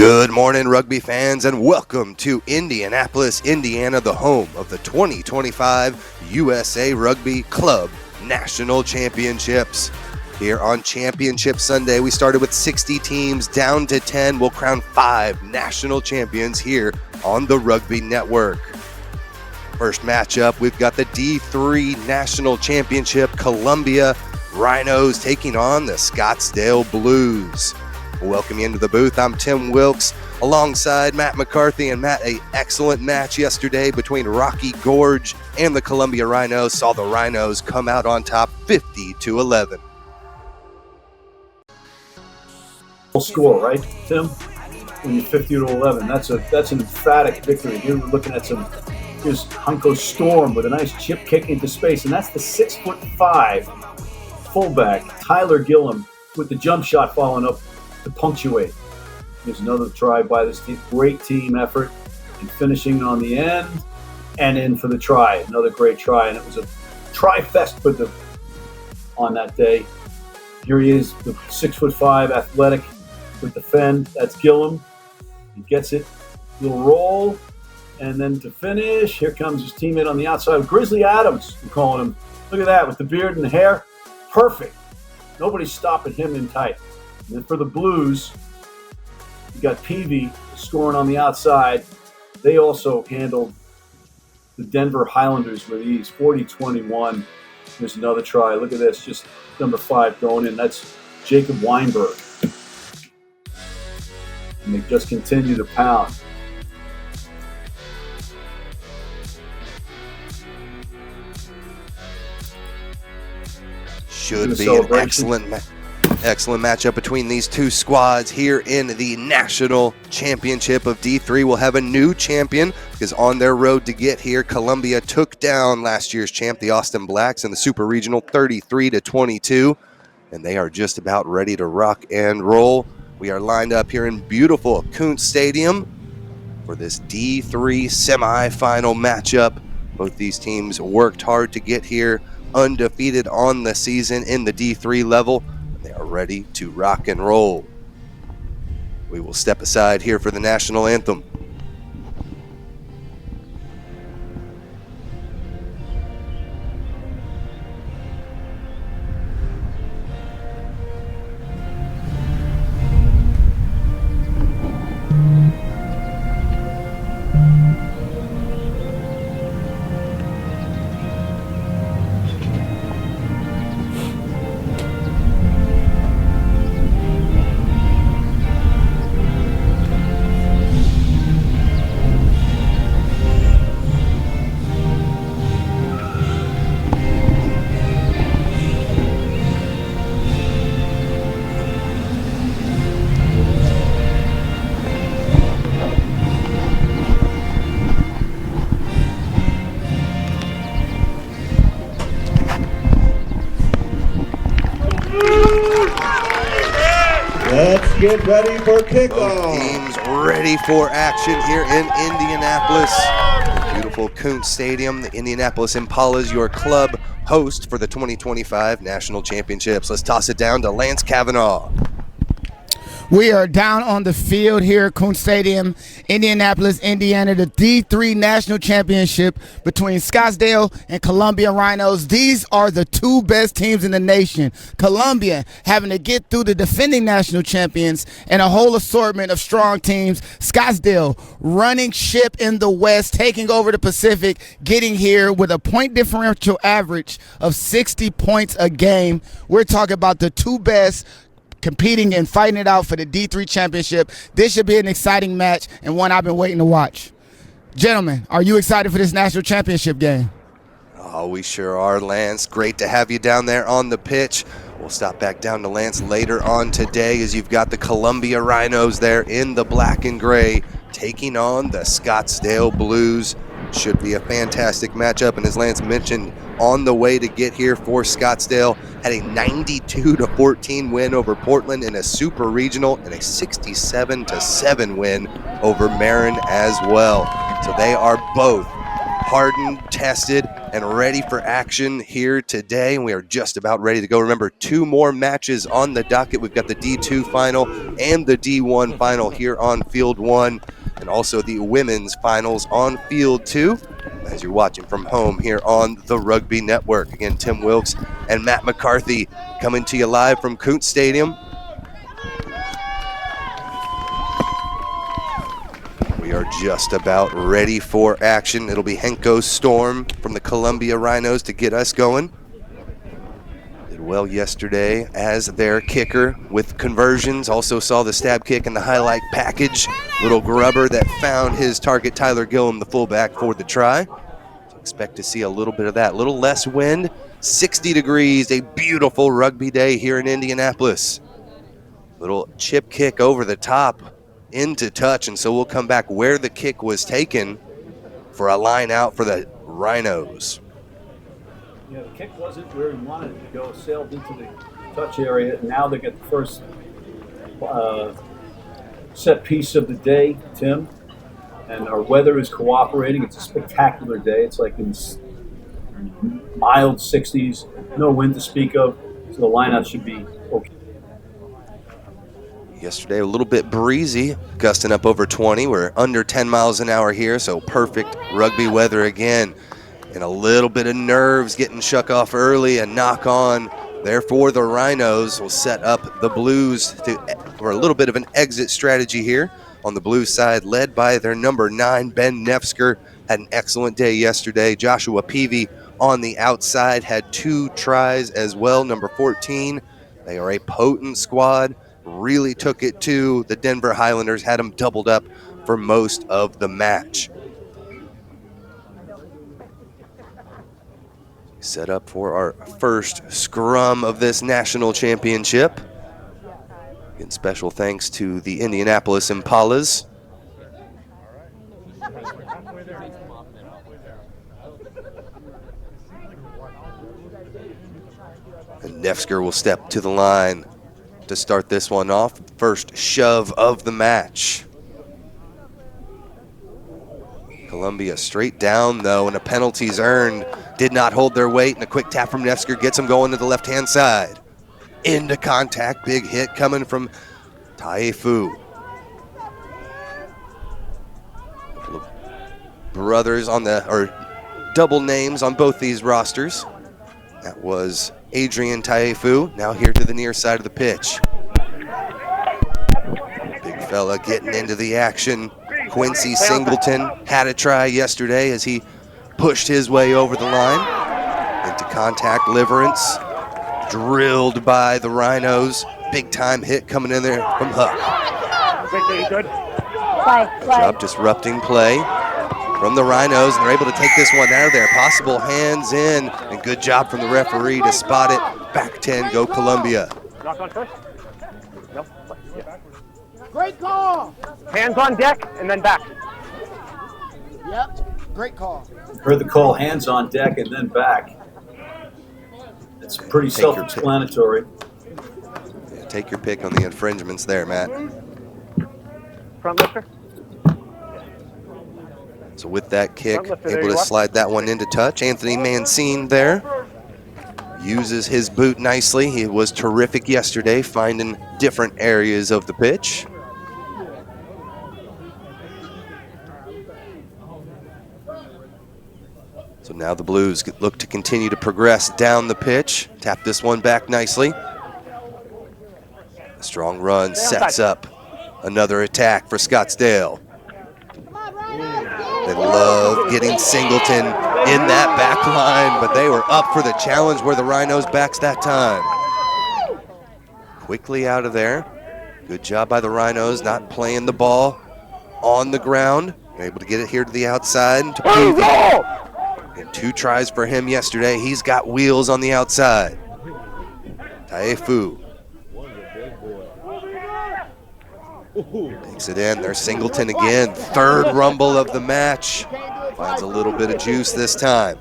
Good morning, rugby fans, and welcome to Indianapolis, Indiana, the home of the 2025 USA Rugby Club National Championships. Here on Championship Sunday, we started with 60 teams down to 10. We'll crown 5 national champions here on the Rugby Network. First matchup, we've got the D3 National Championship, Columbia Rhinos taking on the Scottsdale Blues. Welcome you into the booth. I'm Tim Wilkes alongside Matt McCarthy. And Matt, an excellent match yesterday between Rocky Gorge and the Columbia Rhinos. Saw the Rhinos come out on top 50-11. Score, right, Tim? When you're 50-11, that's an emphatic victory. Here we're looking at here's Hunko Storm with a nice chip kick into space, and that's the 6'5" fullback Tyler Gillum with the jump shot following up to punctuate. Here's another try by this team. Great team effort and finishing on the end and in for the try. Another great try, and it was a try-fest on that day. Here he is, the 6'5" athletic with the fend. That's Gillum. He gets it. Little roll. And then to finish, here comes his teammate on the outside. Grizzly Adams, we're calling him. Look at that, with the beard and the hair. Perfect. Nobody's stopping him in tight. And then for the Blues, you got Peavy scoring on the outside. They also handled the Denver Highlanders with ease, 40-21. There's another try. Look at this, just number 5 going in. That's Jacob Weinberg. And they just continue to pound. Should be an excellent matchup between these two squads here in the National Championship of D3. We'll have a new champion because on their road to get here, Columbia took down last year's champ, the Austin Blacks, in the Super Regional 33-22, and they are just about ready to rock and roll. We are lined up here in beautiful Kuntz Stadium for this D3 semifinal matchup. Both these teams worked hard to get here, undefeated on the season in the D3 level. They are ready to rock and roll. We will step aside here for the national anthem. Let's get ready for kickoff. Both teams ready for action here in Indianapolis. Beautiful Kuntz Stadium. The Indianapolis Impalas, your club host for the 2025 National Championships. Let's toss it down to Lance Kavanaugh. We are down on the field here at Kuntz Stadium, Indianapolis, Indiana, the D3 National Championship between Scottsdale and Columbia Rhinos. These are the two best teams in the nation. Columbia having to get through the defending national champions and a whole assortment of strong teams. Scottsdale running ship in the West, taking over the Pacific, getting here with a point differential average of 60 points a game. We're talking about the two best competing and fighting it out for the D3 championship. This should be an exciting match and one I've been waiting to watch. Gentlemen, are you excited for this national championship game? Oh, we sure are, Lance. Great to have you down there on the pitch. We'll stop back down to Lance later on today as you've got the Columbia Rhinos there in the black and gray taking on the Scottsdale Blues. Should be a fantastic matchup, and as Lance mentioned, on the way to get here for Scottsdale, had a 92-14 win over Portland in a Super Regional and a 67-7 win over Marin as well. So they are both hardened, tested, and ready for action here today. And we are just about ready to go. Remember, 2 more matches on the docket. We've got the D2 final and the D1 final here on Field 1, and also the women's finals on Field 2. As you're watching from home here on the Rugby Network. Again, Tim Wilkes and Matt McCarthy coming to you live from Kuntz Stadium. We are just about ready for action. It'll be Henko Storm from the Columbia Rhinos to get us going. Did well yesterday as their kicker with conversions. Also saw the stab kick in the highlight package. Little grubber that found his target, Tyler Gillum, the fullback, for the try. So expect to see a little bit of that. Little less wind, 60 degrees, a beautiful rugby day here in Indianapolis. Little chip kick over the top into touch, and so we'll come back where the kick was taken for a line out for the Rhinos. Yeah, the kick wasn't where he wanted it to go, sailed into the touch area, and now they get the first set piece of the day, Tim, and our weather is cooperating. It's a spectacular day. It's like in mild 60s, no wind to speak of, so the lineout should be okay. Yesterday a little bit breezy, gusting up over 20. We're under 10 miles an hour here, so perfect rugby weather again. And a little bit of nerves getting shook off early, a knock on. Therefore, the Rhinos will set up the Blues for a little bit of an exit strategy here on the Blues side, led by their number 9, Ben Nefsker. Had an excellent day yesterday. Joshua Peavy on the outside had 2 tries as well. Number 14, they are a potent squad. Really took it to the Denver Highlanders, had them doubled up for most of the match. Set up for our first scrum of this national championship. Again, special thanks to the Indianapolis Impalas. And Nefsker will step to the line to start this one off. First shove of the match. Columbia straight down though, and a penalty's earned. Did not hold their weight, and a quick tap from Nefsker gets him going to the left-hand side. Into contact, big hit coming from Taefu. Brothers on the, or double names on both these rosters. That was Adrian Taefu, now here to the near side of the pitch. Big fella getting into the action. Quincy Singleton had a try yesterday as he pushed his way over the line. Into contact, Liverance. Drilled by the Rhinos. Big time hit coming in there from Huck. Good. Good job disrupting play from the Rhinos, and they're able to take this one out of there. Possible hands in, and good job from the referee to spot it. Back 10, go Columbia. Knock on first? No? Yeah. Great call. Hands on deck and then back. Yep, great call. Heard the call, hands on deck and then back. It's pretty self-explanatory. Yeah, take your pick on the infringements there, Matt. Front lifter. So with that kick, able to slide that one into touch. Anthony Mancine there uses his boot nicely. He was terrific yesterday, finding different areas of the pitch. So now the Blues look to continue to progress down the pitch. Tap this one back nicely. A strong run sets up another attack for Scottsdale. They love getting Singleton in that back line, but they were up for the challenge where the Rhinos backs that time. Quickly out of there. Good job by the Rhinos, not playing the ball on the ground. They're able to get it here to the outside. To Peavy. And 2 tries for him yesterday. He's got wheels on the outside. Taefu. Takes it in. There's Singleton again. 3rd rumble of the match. Finds a little bit of juice this time.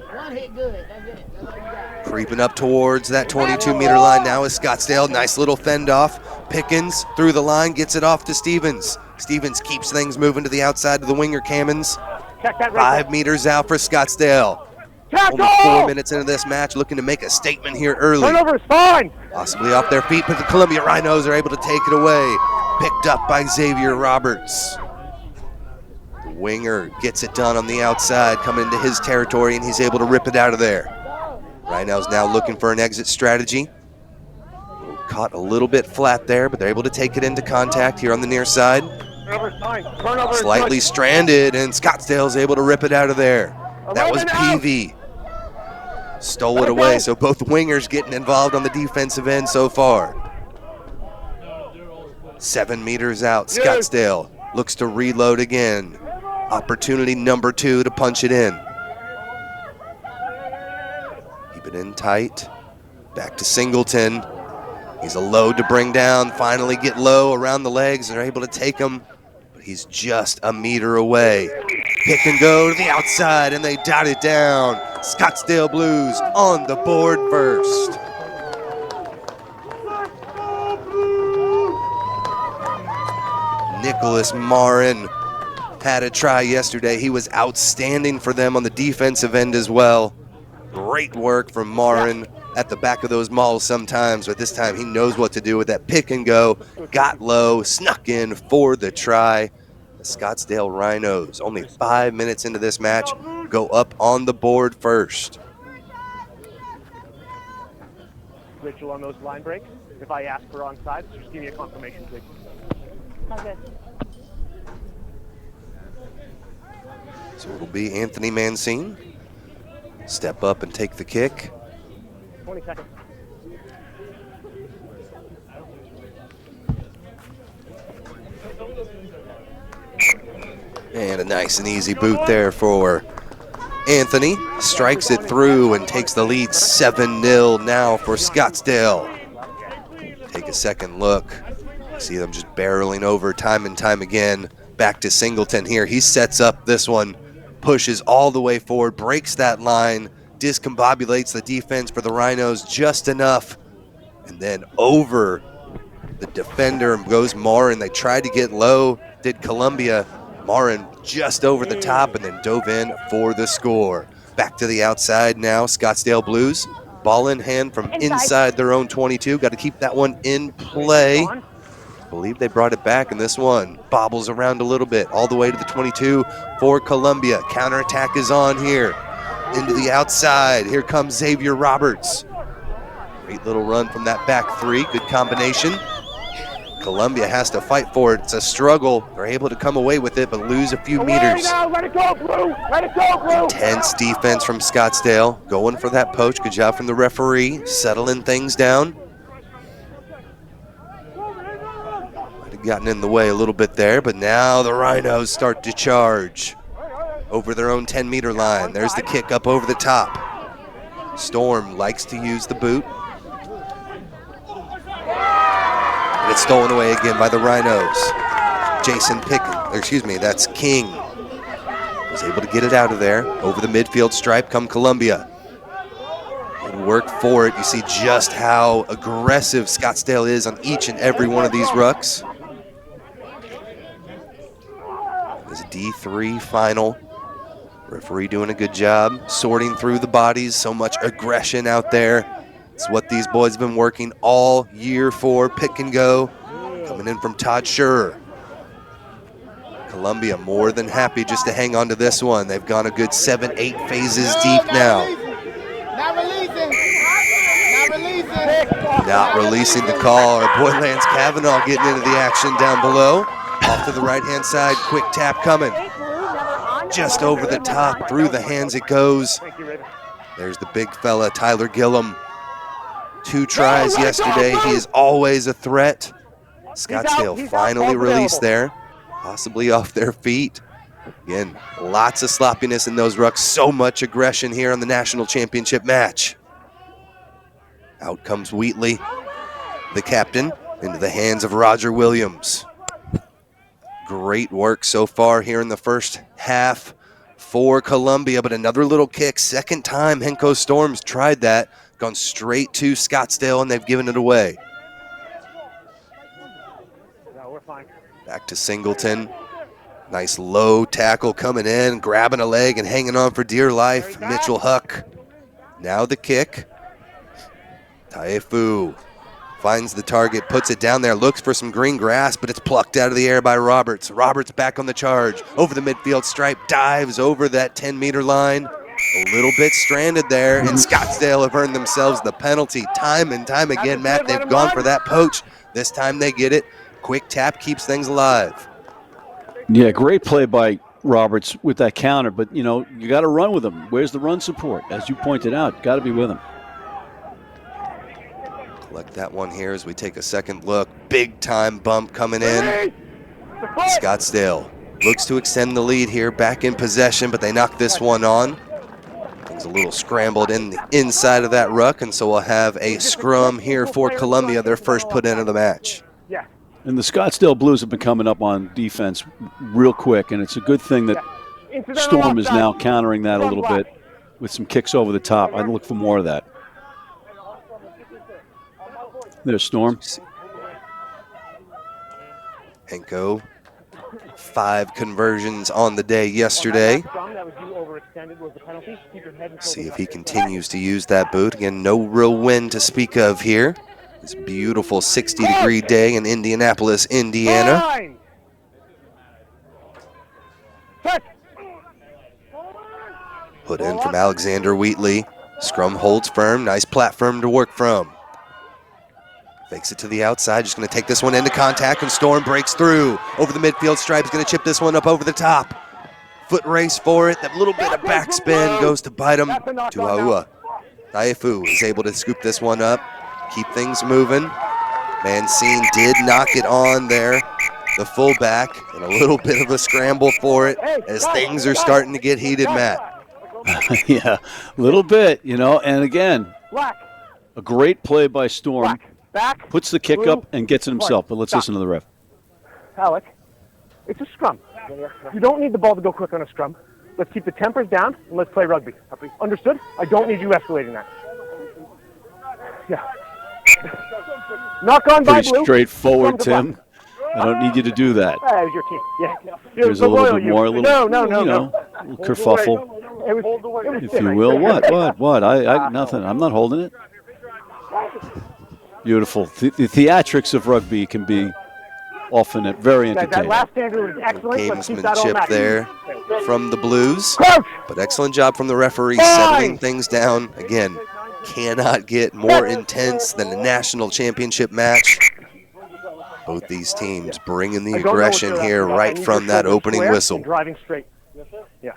Creeping up towards that 22-meter line now is Scottsdale. Nice little fend off. Pickens through the line, gets it off to Stevens. Stevens keeps things moving to the outside of the winger, Cammons. Check that 5 meters out for Scottsdale. Tackle! Only 4 minutes into this match, looking to make a statement here early. Turnover is fine. Possibly off their feet, but the Columbia Rhinos are able to take it away. Picked up by Xavier Roberts. The winger gets it done on the outside, coming into his territory, and he's able to rip it out of there. Rhinos now looking for an exit strategy. Caught a little bit flat there, but they're able to take it into contact here on the near side. Turnover is fine. Turnover is Slightly good. stranded, and Scottsdale's able to rip it out of there. That was 11 out. PV. Stole it away, so both wingers getting involved on the defensive end so far. 7 meters out, Scottsdale looks to reload again. Opportunity number 2 to punch it in. Keep it in tight. Back to Singleton. He's a load to bring down, finally get low around the legs, and they're able to take him, but he's just a meter away. Pick and go to the outside, and they dot it down. Scottsdale Blues on the board first. Nicholas Marin had a try yesterday. He was outstanding for them on the defensive end as well. Great work from Marin at the back of those mauls sometimes, but this time he knows what to do with that pick and go. Got low, snuck in for the try. The Scottsdale Rhinos, only 5 minutes into this match, go up on the board first. Rachel, on those line breaks, if I ask for onside, just give me a confirmation, please. Okay. So it'll be Anthony Mancine. Step up and take the kick. 20 seconds. And a nice and easy boot there for Anthony. Strikes it through and takes the lead 7-0 now for Scottsdale. Take a second look. See them just barreling over time and time again. Back to Singleton here. He sets up this one, pushes all the way forward, breaks that line, discombobulates the defense for the Rhinos just enough, and then over the defender goes Marin. They tried to get low, did Columbia. Marin just over the top and then dove in for the score. Back to the outside now, Scottsdale Blues. Ball in hand from inside their own 22. Got to keep that one in play. I believe they brought it back, and this one bobbles around a little bit all the way to the 22 for Columbia. Counterattack is on here. Into the outside. Here comes Xavier Roberts. Great little run from that back three. Good combination. Columbia has to fight for it. It's a struggle. They're able to come away with it, but lose a few meters. Now, let it go, Blue! Let it go, Blue! Intense defense from Scottsdale. Going for that poach. Good job from the referee. Settling things down. Might have gotten in the way a little bit there, but now the Rhinos start to charge. Over their own 10-meter line. There's the kick up over the top. Storm likes to use the boot. And it's stolen away again by the Rhinos. That's King. Was able to get it out of there. Over the midfield stripe come Columbia. And work for it. You see just how aggressive Scottsdale is on each and every one of these rucks. There's a D3 final. Referee doing a good job sorting through the bodies. So much aggression out there. It's what these boys have been working all year for. Pick and go. Coming in from Todd Schurer. Columbia more than happy just to hang on to this one. They've gone a good 7-8 phases deep now. Not releasing. Not releasing the call. Our boy Lance Cavanaugh getting into the action down below. Off to the right-hand side. Quick tap coming. Just over the top. Through the hands it goes. There's the big fella, Tyler Gillum. 2 tries yesterday. He is always a threat. Scottsdale finally released there. Possibly off their feet. Again, lots of sloppiness in those rucks. So much aggression here on the national championship match. Out comes Wheatley, the captain, into the hands of Roger Williams. Great work so far here in the first half for Columbia, but another little kick. Second time Henko Storms tried that. Gone straight to Scottsdale, and they've given it away. No, we're fine. Back to Singleton. Nice low tackle coming in, grabbing a leg and hanging on for dear life. Mitchell Huck. Now the kick. Taifu finds the target, puts it down there, looks for some green grass, but it's plucked out of the air by Roberts. Roberts back on the charge, over the midfield stripe, dives over that 10-meter line. A little bit stranded there, and Scottsdale have earned themselves the penalty time and time again. Matt, they've gone for that poach. This time they get it. Quick tap keeps things alive. Yeah, great play by Roberts with that counter, but, you know, you got to run with him. Where's the run support? As you pointed out, got to be with him. Collect that one here as we take a second look. Big time bump coming in. Scottsdale looks to extend the lead here, back in possession, but they knock this one on. Things a little scrambled in the inside of that ruck, and so we'll have a scrum here for Columbia, their first put in of the match. And the Scottsdale Blues have been coming up on defense real quick, and it's a good thing that Storm is now countering that a little bit with some kicks over the top. I'd look for more of that. There's Storm. Henko, 5 conversions on the day yesterday. See if he continues to use that boot. Again, no real wind to speak of here. This beautiful 60-degree day in Indianapolis, Indiana. Put in from Alexander Wheatley. Scrum holds firm. Nice platform to work from. Fakes it to the outside. Just going to take this one into contact, and Storm breaks through. Over the midfield stripe. He's going to chip this one up over the top. Foot race for it. That little bit of backspin goes to bite him. Tuaua. Taifu is able to scoop this one up. Keep things moving. Mancine did knock it on there, the fullback, and a little bit of a scramble for it as things are starting to get heated, Matt. Yeah, a little bit, you know, and again, a great play by Storm. Puts the kick up and gets it himself, but let's listen to the ref. Alec, it's a scrum. You don't need the ball to go quick on a scrum. Let's keep the tempers down and let's play rugby. Understood? I don't need you escalating that. Yeah. Knock on by Pretty Blue. straightforward, Tim. I don't need you to do that. That was your team. Yeah. There's a little bit more, a little, no. a little kerfuffle, It was if you will. What? I nothing. I'm not holding it. Beautiful. The theatrics of rugby can be often very entertaining. That last standard was excellent. Gamesmanship there from the Blues. Crouch! But excellent job from the referee settling things down. Again, cannot get more intense than a national championship match. Both these teams bringing the aggression here right from that opening whistle. Driving straight. Yeah.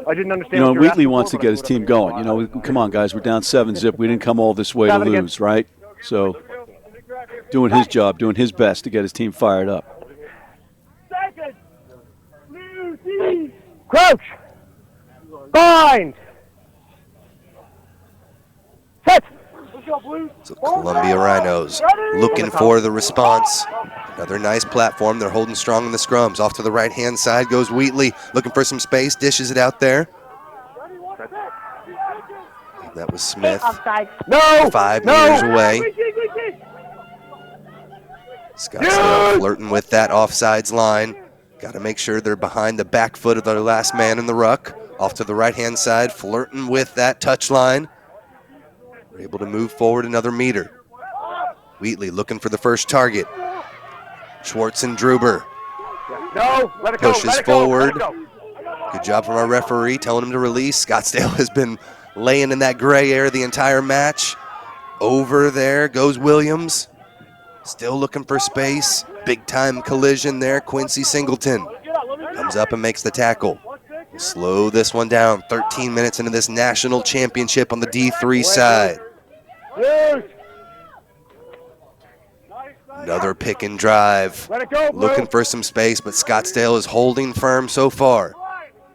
I didn't understand. You know, Wheatley wants to get his team going. You know, come on, guys, we're down 7-0. We didn't come all this way to lose, right? So, doing his job, doing his best to get his team fired up. Crouch! Bind! Set! So Columbia Rhinos looking for the response. Another nice platform. They're holding strong in the scrums. Off to the right-hand side goes Wheatley, looking for some space, dishes it out there. That was Smith. No! 5 meters away. Scottsdale flirting with that offsides line. Got to make sure they're behind the back foot of their last man in the ruck. Off to the right-hand side, flirting with that touch line. We're able to move forward another meter. Wheatley looking for the first target. Schwartz and Druber. No, let it go. Pushes forward. Good job from our referee telling him to release. Scottsdale has been laying in that gray area the entire match. Over there goes Williams. Still looking for space. Big time collision there. Quincy Singleton comes up and makes the tackle. We'll slow this one down. 13 minutes into this national championship on the D3 side. Another pick and drive. Looking for some space, but Scottsdale is holding firm so far.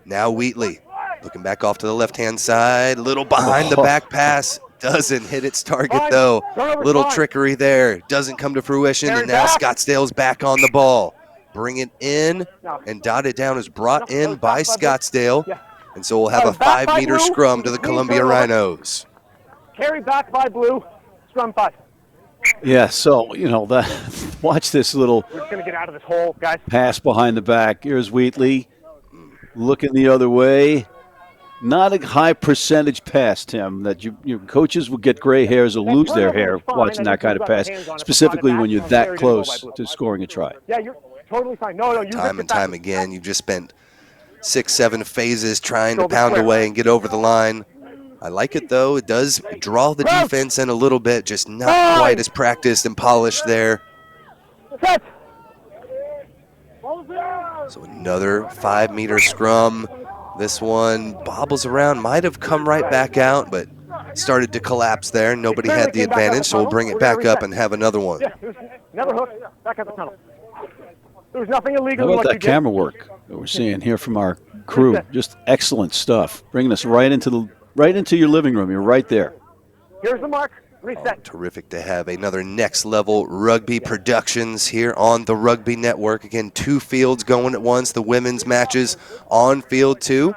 Now Wheatley looking back off to the left-hand side. Little behind the back pass. Doesn't hit its target, though. Little trickery there. Doesn't come to fruition, and now Scottsdale's back on the ball. Bring it in, and dotted down is brought in by Scottsdale. And so we'll have a 5-meter scrum to the Columbia Rhinos. Carry back by Blue. Scrum 5. Yeah, so, you know, that Watch this little We're just going to get out of this hole, guys. pass behind the back. Here's Wheatley looking the other way. Not a high percentage pass, Tim, that your coaches will get gray hairs or lose their hair watching that kind of pass, specifically when you're that close to scoring a try. Yeah, you're totally fine. No, you time and time again, you've just spent 6-7 phases trying to pound away and get over the line. I like it, though. It does draw the defense in a little bit, just not quite as practiced and polished there. So another 5-meter scrum. This one bobbles around, might have come right back out, but started to collapse there. Nobody had the advantage, so we'll bring it back up and have another one. Yeah, never hook, back at the tunnel. There was nothing illegal. How about that camera work that we're seeing here from our crew? Just excellent stuff, bringing us right into your living room. You're right there. Here's the mark. Reset. Oh, terrific to have another next level rugby productions here on the Rugby Network. Again, 2 fields going at once. The women's matches on field 2.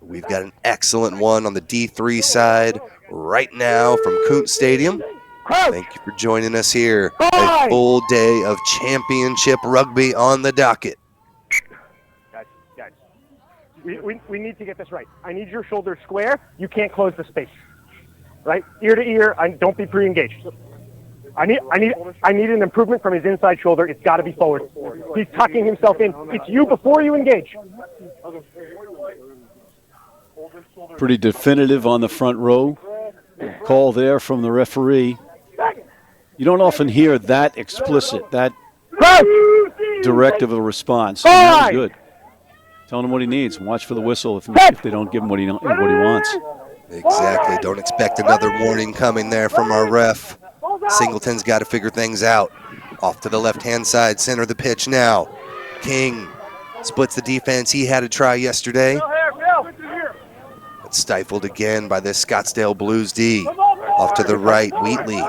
We've got an excellent one on the D3 side right now from Kuntz Stadium. Thank you for joining us here. A full day of championship rugby on the docket. Guys, we need to get this right. I need your shoulders square. You can't close the space. Right, ear to ear. Don't be pre-engaged. I need an improvement from his inside shoulder. It's got to be forward. He's tucking himself in. It's you before you engage. Pretty definitive on the front row. Call there from the referee. You don't often hear that explicit, that directive of a response. That was good. Telling him what he needs and watch for the whistle if they don't give him what he wants. Exactly. Don't expect another warning coming there from our ref. Singleton's got to figure things out. Off to the left-hand side, center of the pitch now. King splits the defense. He had a try yesterday. But stifled again by this Scottsdale Blues D. Off to the right, Wheatley.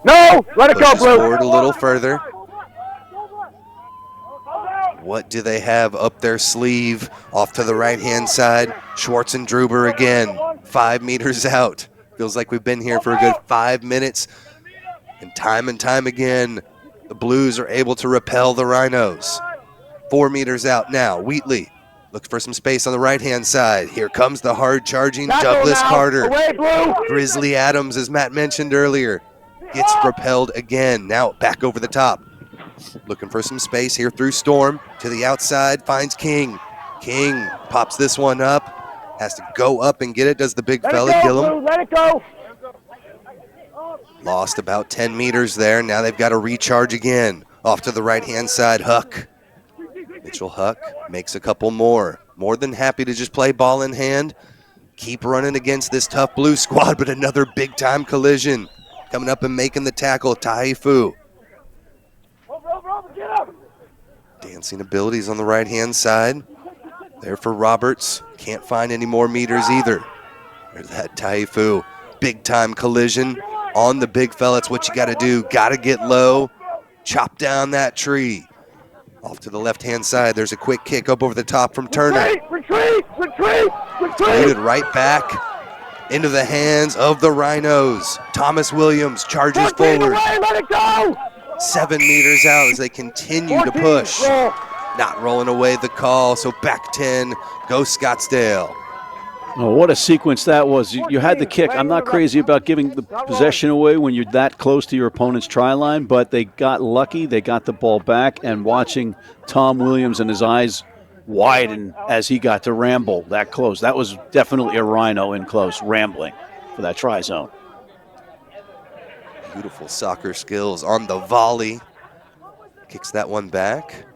No! Let it go, Blue! Forward a little further. What do they have up their sleeve? Off to the right-hand side, Schwartz and Druber again. 5 meters out. Feels like we've been here for a good 5 minutes. And time again, the Blues are able to repel the Rhinos. 4 meters out now. Wheatley looks for some space on the right-hand side. Here comes the hard-charging Douglas Carter. Away, Blue! Grizzly Adams, as Matt mentioned earlier, gets repelled again. Now back over the top. Looking for some space here through Storm. To the outside, finds King. King pops this one up. Has to go up and get it. Does the big fella Gillum? Let it go. Lost about 10 meters there. Now they've got to recharge again. Off to the right-hand side, Huck. Mitchell Huck makes a couple more. More than happy to just play ball in hand. Keep running against this tough Blue squad, but another big-time collision. Coming up and making the tackle, Taifu. Dancing abilities on the right-hand side. There for Roberts. Can't find any more meters either. There's that Taifu. Big-time collision on the big fella. It's what you got to do. Got to get low. Chop down that tree. Off to the left-hand side. There's a quick kick up over the top from Turner. Retreat! Booted right back into the hands of the Rhinos. Thomas Williams charges forward. Let it go! 7 meters out as they continue to push. Not rolling away the call, so back 10, go Scottsdale. Oh, what a sequence that was. You had the kick. I'm not crazy about giving the possession away when you're that close to your opponent's try line, but they got lucky. They got the ball back, and watching Tom Williams and his eyes widen as he got to ramble that close. That was definitely a Rhino in close, rambling for that try zone. Beautiful soccer skills on the volley. Kicks that one back.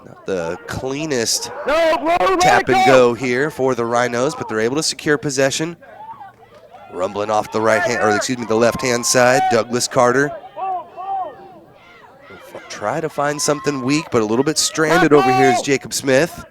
Not the cleanest tap and go here for the Rhinos, but they're able to secure possession. Rumbling off the the left-hand side, Douglas Carter. Try to find something weak, but a little bit stranded over here is Jacob Smith.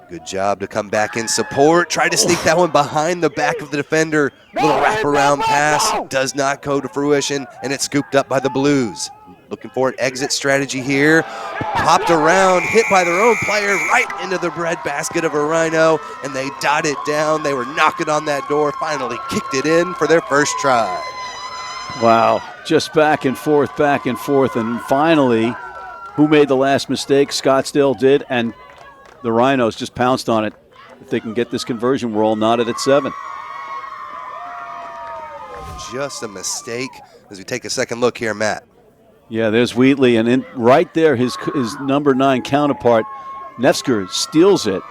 Good job to come back in support. Try to sneak that one behind the back of the defender. Little wraparound pass does not go to fruition, and it's scooped up by the Blues. Looking for an exit strategy here. Popped around, hit by their own player right into the breadbasket of a Rhino, and they dot it down. They were knocking on that door, finally kicked it in for their first try. Wow. just back and forth, and finally, who made the last mistake? Scottsdale did, and the Rhinos just pounced on it. If they can get this conversion, we're all knotted at 7. Just a mistake as we take a second look here, Matt. Yeah, there's Wheatley, and right there, his number 9 counterpart, Nefsker, steals it,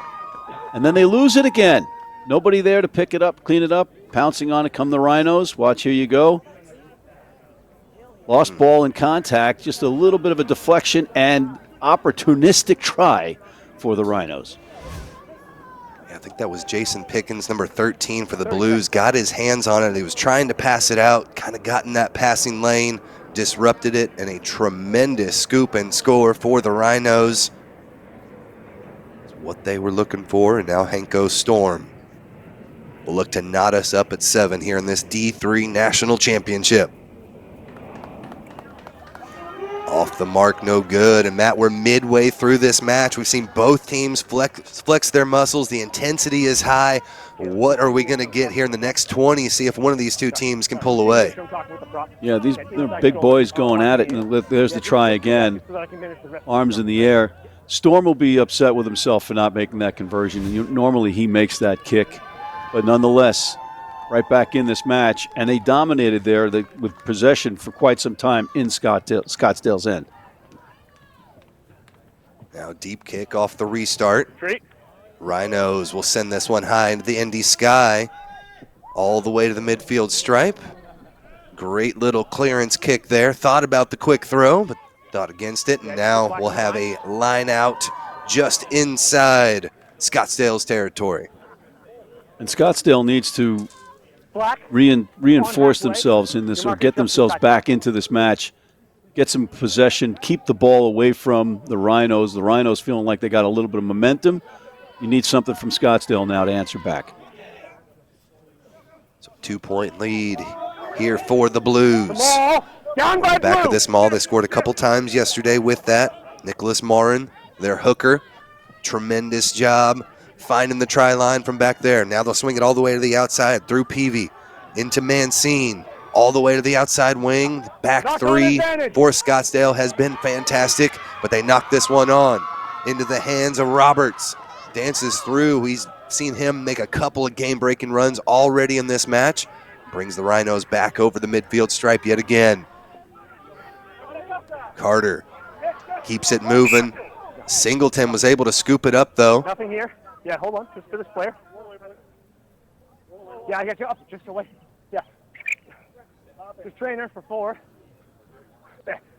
and then they lose it again. Nobody there to pick it up, clean it up, pouncing on it come the Rhinos. Watch, here you go. Lost ball in contact, just a little bit of a deflection and opportunistic try for the Rhinos. Yeah, I think that was Jason Pickens, number 13 for the Blues. Got his hands on it. He was trying to pass it out, kind of got in that passing lane, disrupted it, and a tremendous scoop and score for the Rhinos. It's what they were looking for, and now Henko Storm will look to knot us up at 7 here in this D3 National Championship. Off the mark, no good. And Matt, we're midway through this match. We've seen both teams flex their muscles. The intensity is high. What are we going to get here in the next 20? See if one of these two teams can pull away. Yeah, they're big boys going at it. And there's the try again. Arms in the air. Storm will be upset with himself for not making that conversion. Normally he makes that kick. But nonetheless, right back in this match, and they dominated there with possession for quite some time in Scottsdale's end. Now deep kick off the restart. Rhinos will send this one high into the Indy sky, all the way to the midfield stripe. Great little clearance kick there. Thought about the quick throw, but thought against it, and now we'll have a line out just inside Scottsdale's territory. And Scottsdale needs to reinforce themselves in this, or get themselves back into this match, get some possession, keep the ball away from the Rhinos. The Rhinos feeling like they got a little bit of momentum. You need something from Scottsdale now to answer back. So 2-point lead here for the Blues. On the back of this maul, they scored a couple times yesterday with that. Nicholas Morin, their hooker, tremendous job finding the try line from back there. Now they'll swing it all the way to the outside through Peavy into Mancine, all the way to the outside wing. Back 3 for Scottsdale has been fantastic, but they knocked this one on into the hands of Roberts. Dances through. He's seen him make a couple of game-breaking runs already in this match. Brings the Rhinos back over the midfield stripe yet again. Carter keeps it moving. Singleton was able to scoop it up, though. Nothing here. Yeah, hold on, just for this player. Yeah, I got you up, just away. Yeah. Just trainer for 4.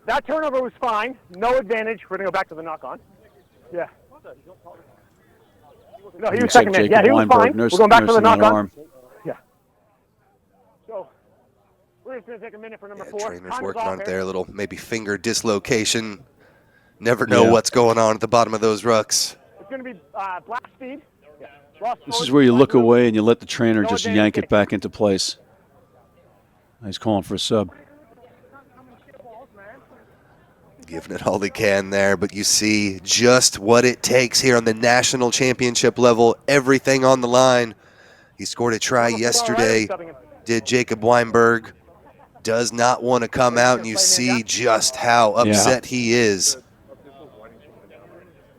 That turnover was fine. No advantage. We're going to go back to the knock-on. Yeah. No, he was second man. Yeah, he was fine. We're going back to the knock-on. Yeah. So, we're just going to take a minute for number 4. Trainer's working on it there. A little maybe finger dislocation. Never know what's going on at the bottom of those rucks. Going to be blast speed. This is where you look away and you let the trainer just yank it back into place. He's calling for a sub. Giving it all they can there, but you see just what it takes here on the national championship level. Everything on the line. He scored a try yesterday, did Jacob Weinberg. Does not want to come out, and you see just how upset he is.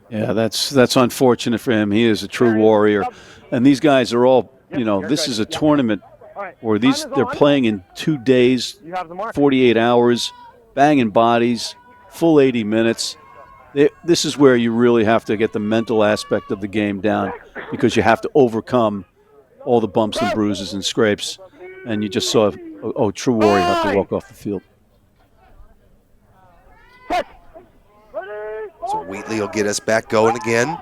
Yeah, that's unfortunate for him. He is a true warrior. And these guys are all, this is a tournament where they're playing in 2 days, 48 hours, banging bodies, full 80 minutes. This is where you really have to get the mental aspect of the game down, because you have to overcome all the bumps and bruises and scrapes. And you just saw a true warrior have to walk off the field. So Wheatley will get us back going again.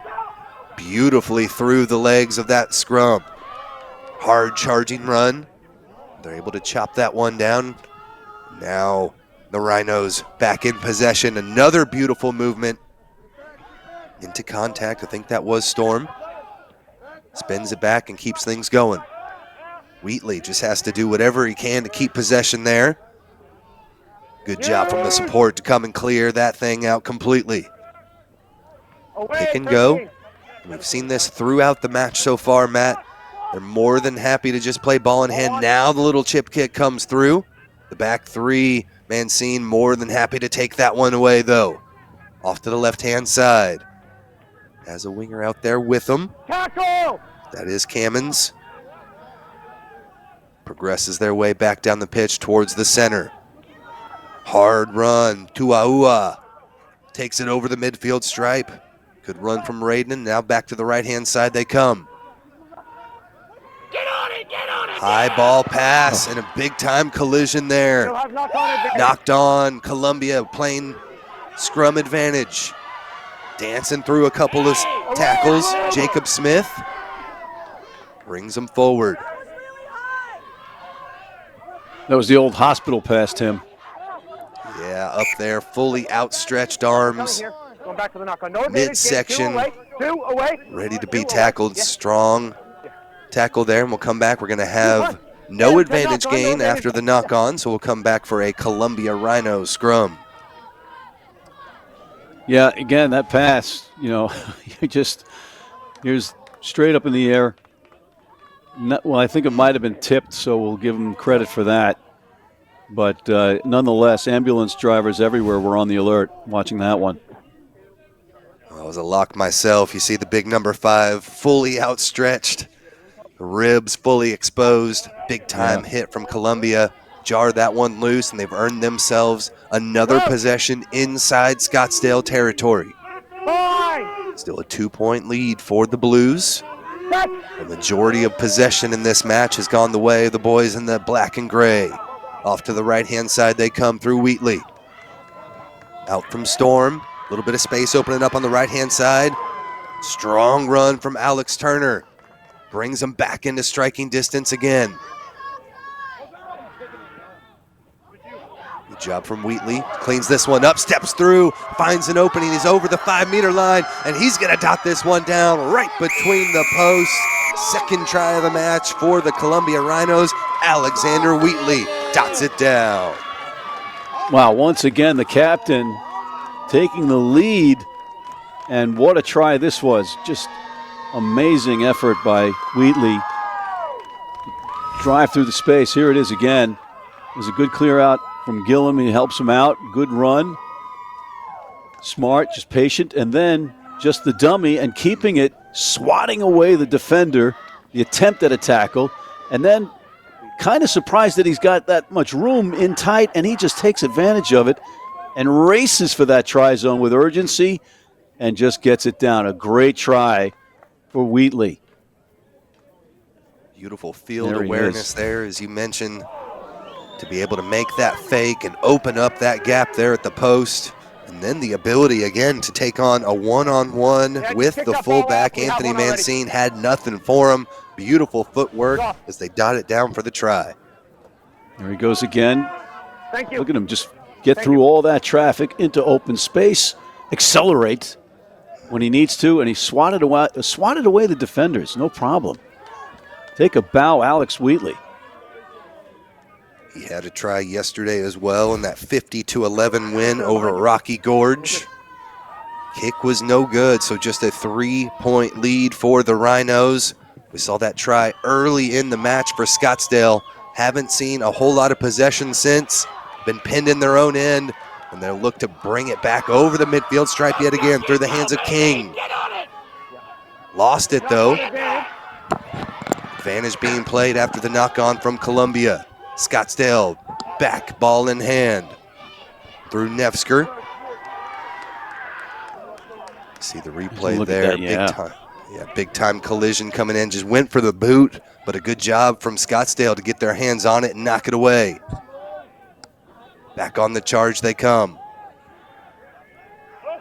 Beautifully through the legs of that scrum. Hard charging run. They're able to chop that one down. Now the Rhinos back in possession. Another beautiful movement into contact. I think that was Storm. Spins it back and keeps things going. Wheatley just has to do whatever he can to keep possession there. Good job from the support to come and clear that thing out completely. Pick and go. We've seen this throughout the match so far, Matt. They're more than happy to just play ball in hand. Now the little chip kick comes through. The back three, Mancine more than happy to take that one away, though. Off to the left-hand side. Has a winger out there with him. Tackle! That is Cammons. Progresses their way back down the pitch towards the center. Hard run. Tuaua takes it over the midfield stripe. Good run from Raiden. Now back to the right-hand side they come. Get on it! High ball pass and a big-time collision there. You'll have knock-on advantage. Knocked on. Columbia playing scrum advantage. Dancing through a couple of tackles. Jacob Smith brings them forward. That was the old hospital pass, Tim. Yeah, up there, fully outstretched arms. Going back to the knock-on. No advantage. Midsection. Two away. Ready to be tackled. Strong tackle there, and we'll come back. We're going to have no advantage gain after the knock-on, so we'll come back for a Columbia Rhino scrum. Yeah, again, that pass, here's straight up in the air. Well, I think it might have been tipped, so we'll give him credit for that. But nonetheless, ambulance drivers everywhere were on the alert watching that one. I was a lock myself. You see the big number 5 fully outstretched, ribs fully exposed. Big time hit from Columbia. Jarred that one loose, and they've earned themselves another possession inside Scottsdale territory. Still a 2-point lead for the Blues. The majority of possession in this match has gone the way of the boys in the black and gray. Off to the right-hand side they come through Wheatley. Out from Storm. A little bit of space opening up on the right-hand side. Strong run from Alex Turner. Brings them back into striking distance again. Good job from Wheatley. Cleans this one up, steps through, finds an opening. He's over the 5-meter line, and he's going to dot this one down right between the posts. Second try of the match for the Columbia Rhinos. Alexander Wheatley dots it down. Wow, once again, the captain taking the lead, and what a try this was. Just amazing effort by Wheatley. Drive through the space. Here it is again. It was a good clear out from Gillum. He helps him out. Good run. Smart, just patient, and then just the dummy and keeping it, swatting away the defender, the attempt at a tackle, and then kind of surprised that he's got that much room in tight, and he just takes advantage of it and races for that try zone with urgency and just gets it down. A great try for Wheatley. Beautiful field awareness there, as you mentioned, to be able to make that fake and open up that gap there at the post. And then the ability, again, to take on a one-on-one with the fullback. Anthony Mancine had nothing for him. Beautiful footwork as they dot it down for the try. There he goes again. Thank you. Look at him just get through all that traffic into open space, accelerate when he needs to, and he swatted away the defenders. No problem. Take a bow, Alex Wheatley. He had a try yesterday as well in that 50-11 win over Rocky Gorge. Kick was no good, so just a 3-point lead for the Rhinos. We saw that try early in the match for Scottsdale. Haven't seen a whole lot of possession since. Been pinned in their own end, and they'll look to bring it back over the midfield stripe yet again through the hands of King. Lost it, though. Advantage being played after the knock-on from Columbia. Scottsdale back, ball in hand. Through Nevsker. See the replay there. Big time collision coming in. Just went for the boot, but a good job from Scottsdale to get their hands on it and knock it away. Back on the charge they come.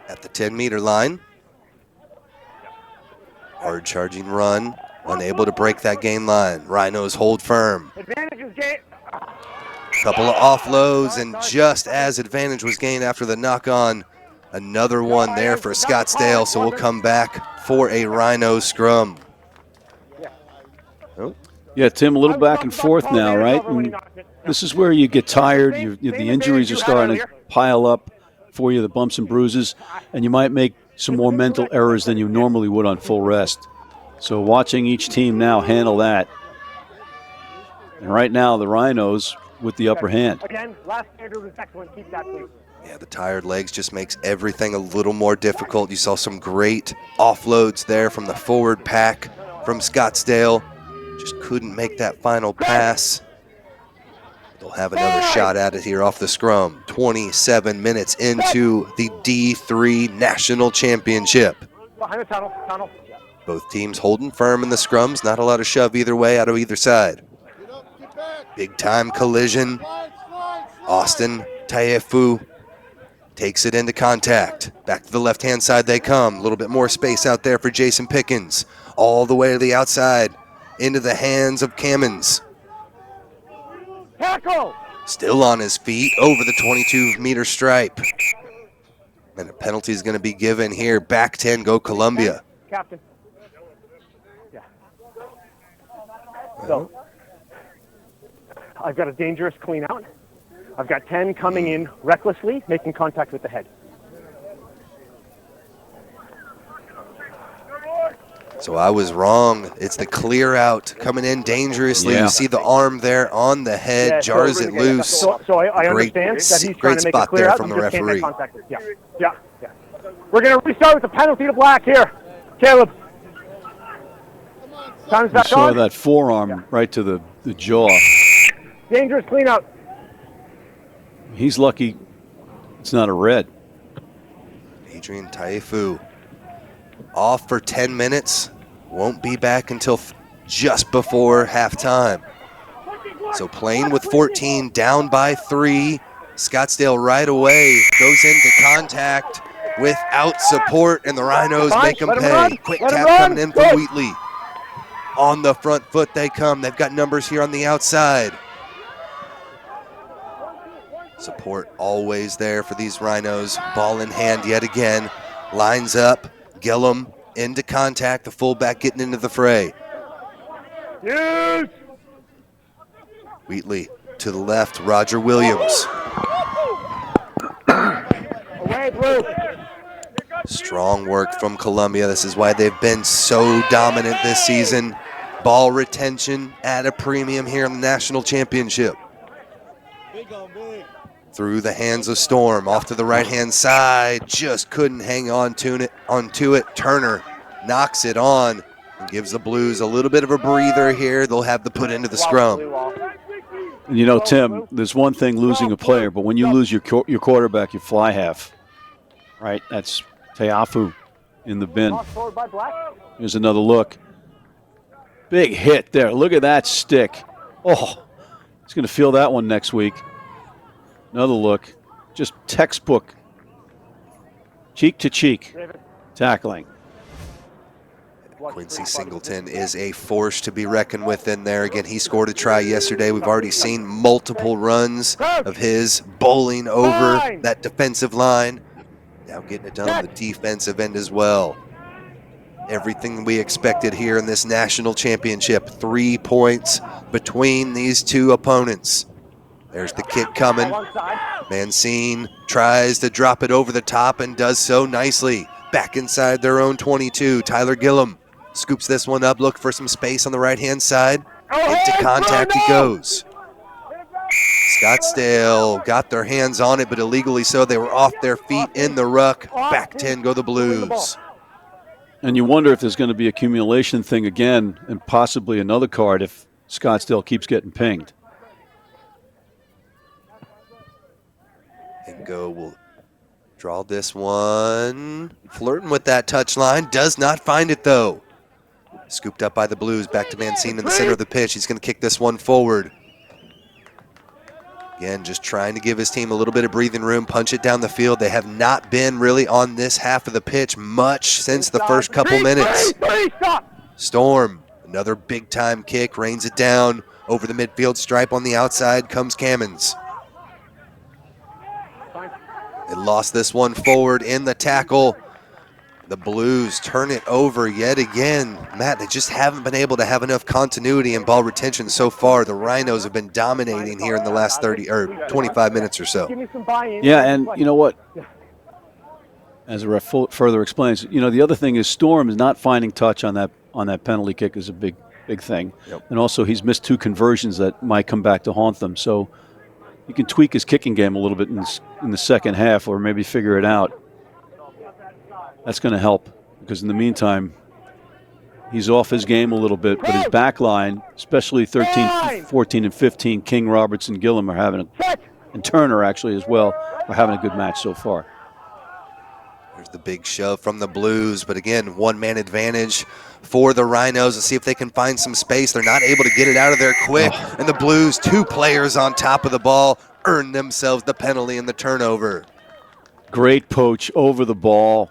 At the 10-meter line. Hard charging run. Unable to break that gain line. Rhinos hold firm. Advantage is gained. Couple of offloads, and just as advantage was gained after the knock-on, another one there for Scottsdale, so we'll come back for a Rhino scrum. Oh. Yeah, Tim, a little back and forth now, right? And this is where you get tired. The injuries are starting to pile up for you, the bumps and bruises, and you might make some more mental errors than you normally would on full rest. So watching each team now handle that. And right now, the Rhinos with the upper hand. Again, last standard was excellent. Keep that, please. Yeah, the tired legs just makes everything a little more difficult. You saw some great offloads there from the forward pack from Scottsdale. Just couldn't make that final pass. They'll have another shot at it here off the scrum. 27 minutes into the D3 National Championship. Behind the tunnel. Both teams holding firm in the scrums. Not a lot of shove either way out of either side. Big time collision. Austin Taefu takes it into contact. Back to the left-hand side they come. A little bit more space out there for Jason Pickens. All the way to the outside, into the hands of Cammons. Tackle! Still on his feet, over the 22-meter stripe. And a penalty is going to be given here. Back 10, go Columbia. Captain. Yeah. So, I've got a dangerous clean out. I've got 10 coming in recklessly, making contact with the head. So I was wrong. It's the clear out coming in dangerously. Yeah. You see the arm there on the head, Yeah, jars it loose. So I understand that he's trying to make it clear out. From the just can't make referee. contact with it. Yeah. We're going to restart with the penalty to black here. Caleb. Time's You back saw on. that forearm right to the jaw. Dangerous clean out. He's lucky it's not a red. Adrian Taefu off for 10 minutes. Won't be back until just before halftime. So playing with 14, down by 3. Scottsdale right away goes into contact without support, and the Rhinos make them pay. Quick tap coming in from Wheatley. On the front foot they come. They've got numbers here on the outside. Support always there for these Rhinos. Ball in hand yet again. Lines up. Gillum into contact. The fullback getting into the fray. Yes. Wheatley to the left. Roger Williams. Away, Blue. Strong work from Columbia. This is why they've been so dominant this season. Ball retention at a premium here in the national championship. Through the hands of Storm, off to the right-hand side. Just couldn't hang on to it. Turner knocks it on and gives the Blues a little bit of a breather here. They'll have to put into the scrum. And you know, Tim, there's one thing losing a player, but when you lose your quarterback, you fly half. Right? That's Teafu in the bin. Here's another look. Big hit there. Look at that stick. Oh, he's going to feel that one next week. Another look. Just textbook. Cheek to cheek. Tackling. Quincy Singleton is a force to be reckoned with in there. Again, he scored a try yesterday. We've already seen multiple runs of his bowling over that defensive line. Now getting it done on the defensive end as well. Everything we expected here in this national championship. 3 points between these two opponents. There's the kick coming. Mancine tries to drop it over the top and does so nicely. Back inside their own 22. Tyler Gillum scoops this one up, look for some space on the right-hand side. Into contact he goes. Scottsdale got their hands on it, but illegally so. They were off their feet in the ruck. Back 10 go the Blues. And you wonder if there's going to be an accumulation thing again and possibly another card if Scottsdale keeps getting pinged. And go will draw this one. Flirting with that touch line. Does not find it, though. Scooped up by the Blues. Back to Mancine in the center of the pitch. He's going to kick this one forward. Again, just trying to give his team a little bit of breathing room, punch it down the field. They have not been really on this half of the pitch much since the first couple minutes. Storm, another big-time kick, rains it down. Over the midfield stripe on the outside comes Cammons. They lost this one forward in the tackle. The Blues turn it over yet again. Matt, they just haven't been able to have enough continuity and ball retention so far. The Rhinos have been dominating here in the last 25 minutes or so. Yeah, and you know what? As the ref further explains, you know, the other thing is Storm is not finding touch on that penalty kick is a big thing. Yep. And also he's missed 2 conversions that might come back to haunt them. So he can tweak his kicking game a little bit in the second half, or maybe figure it out. That's going to help, because in the meantime, he's off his game a little bit, but his back line, especially 13, 14, and 15, King, Robertson, Gillum are having and Turner actually as well, are having a good match so far. There's the big shove from the Blues, but again, one-man advantage for the Rhinos. Let's see if they can find some space. They're not able to get it out of there quick, and the Blues, 2 players on top of the ball, earn themselves the penalty and the turnover. Great poach over the ball.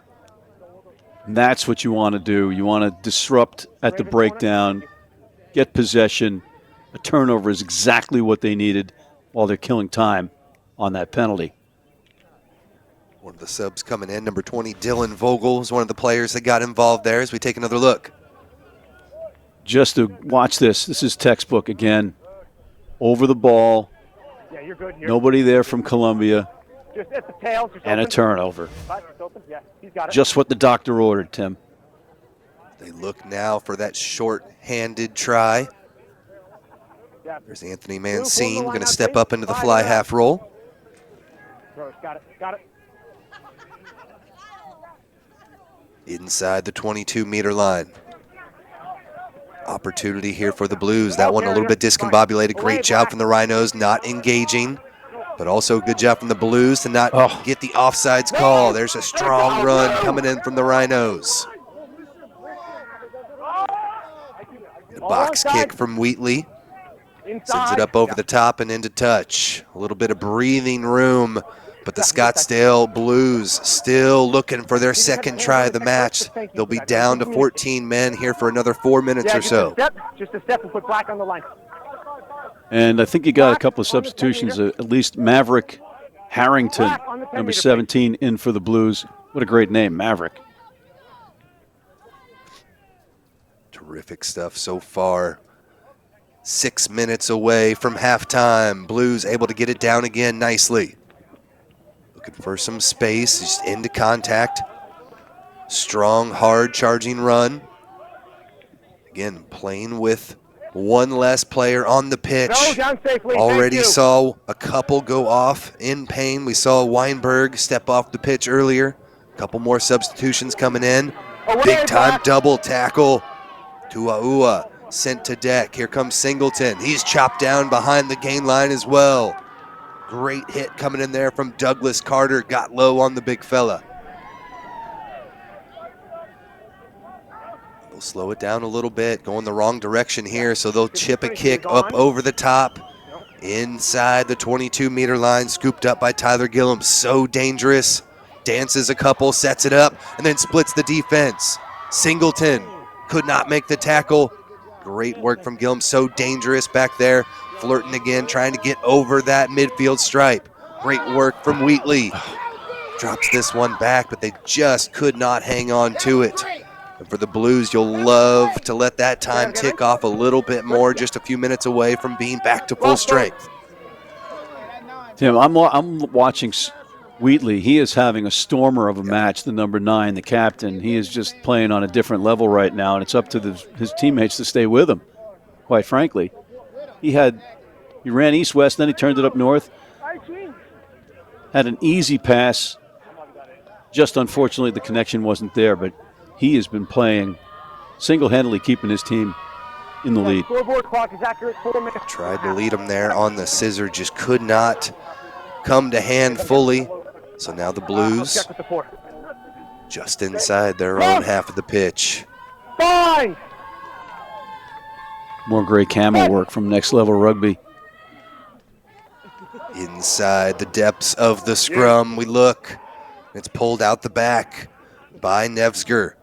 And that's what you want to do. You want to disrupt at the breakdown, get possession. A turnover is exactly what they needed while they're killing time on that penalty. One of the subs coming in, number 20, Dylan Vogel, is one of the players that got involved there as we take another look. Just to watch this. This is textbook again. Over the ball. Yeah, you're good. Nobody there from Columbia. Just at the tail. And a turnover. Yeah, he's got it. Just what the doctor ordered, Tim. They look now for that short-handed try. There's Anthony Mancine going to step up into the fly half roll. Got it. Inside the 22-meter line. Opportunity here for the Blues. That one a little bit discombobulated. Great job from the Rhinos, not engaging. But also good job from the Blues to not get the offsides call. There's a strong run coming in from the Rhinos. The box kick from Wheatley. Sends it up over the top and into touch. A little bit of breathing room. But the Scottsdale Blues still looking for their second try of the match. They'll be down to 14 men here for another 4 minutes or so. Just a step and put Black on the line. And I think you got a couple of substitutions, at least Maverick Harrington, number 17, in for the Blues. What a great name, Maverick. Terrific stuff so far. 6 minutes away from halftime. Blues able to get it down again nicely. Looking for some space, just into contact. Strong, hard charging run. Again, playing with one less player on the pitch. Already saw a couple go off in pain. We saw Weinberg step off the pitch earlier. A couple more substitutions coming in. Big time double tackle. Tuaua sent to deck. Here comes Singleton. He's chopped down behind the gain line as well. Great hit coming in there from Douglas Carter. Got low on the big fella. They'll slow it down a little bit. Going the wrong direction here, so they'll chip a kick up over the top. Inside the 22-meter line, scooped up by Tyler Gillum. So dangerous. Dances a couple, sets it up, and then splits the defense. Singleton could not make the tackle. Great work from Gillum. So dangerous back there. Flirting again, trying to get over that midfield stripe. Great work from Wheatley. Drops this one back, but they just could not hang on to it. And for the Blues, you'll love to let that time tick off a little bit more, just a few minutes away from being back to full strength. Tim, I'm watching Wheatley. He is having a stormer of a match, the number 9, the captain. He is just playing on a different level right now, and it's up to his teammates to stay with him, quite frankly. He ran east-west, then he turned it up north. Had an easy pass. Just unfortunately the connection wasn't there, but he has been playing single-handedly, keeping his team in the lead. Tried to lead him there on the scissor, just could not come to hand fully. So now the Blues just inside their own half of the pitch. More great camel work from Next Level Rugby. Inside the depths of the scrum, we look. It's pulled out the back by Nevsger.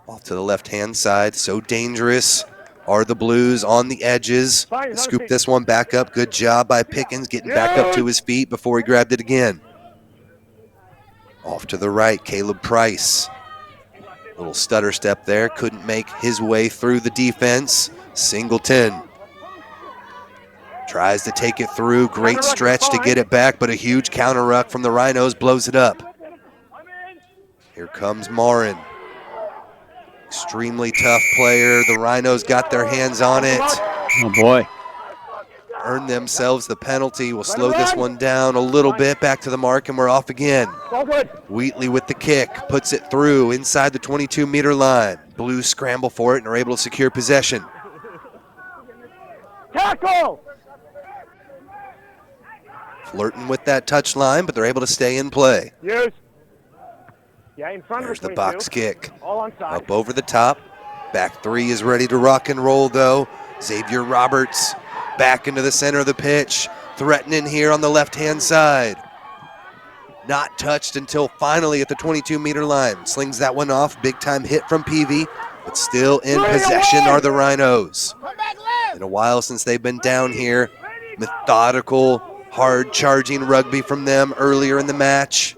Off to the left-hand side. So dangerous are the Blues on the edges. They scoop this one back up. Good job by Pickens getting back up to his feet before he grabbed it again. Off to the right, Caleb Price. Little stutter step there. Couldn't make his way through the defense. Singleton tries to take it through. Great stretch to get it back, but a huge counter ruck from the Rhinos blows it up. Here comes Marin. Extremely tough player. The Rhinos got their hands on it. Oh, boy. earn themselves the penalty. We'll slow this one down a little bit, back to the mark, and we're off again. All good. Wheatley with the kick, puts it through inside the 22-meter line. Blues scramble for it and are able to secure possession. Tackle! Flirting with that touch line, but they're able to stay in play. Use. Yeah, in front There's of the 22. box kick. All on side. Up over the top. Back three is ready to rock and roll, though. Xavier Roberts back into the center of the pitch, threatening here on the left-hand side. Not touched until finally at the 22-meter line. Slings that one off. Big-time hit from Peavy, but still in possession are the Rhinos. In a while since they've been down here. Methodical, hard-charging rugby from them earlier in the match.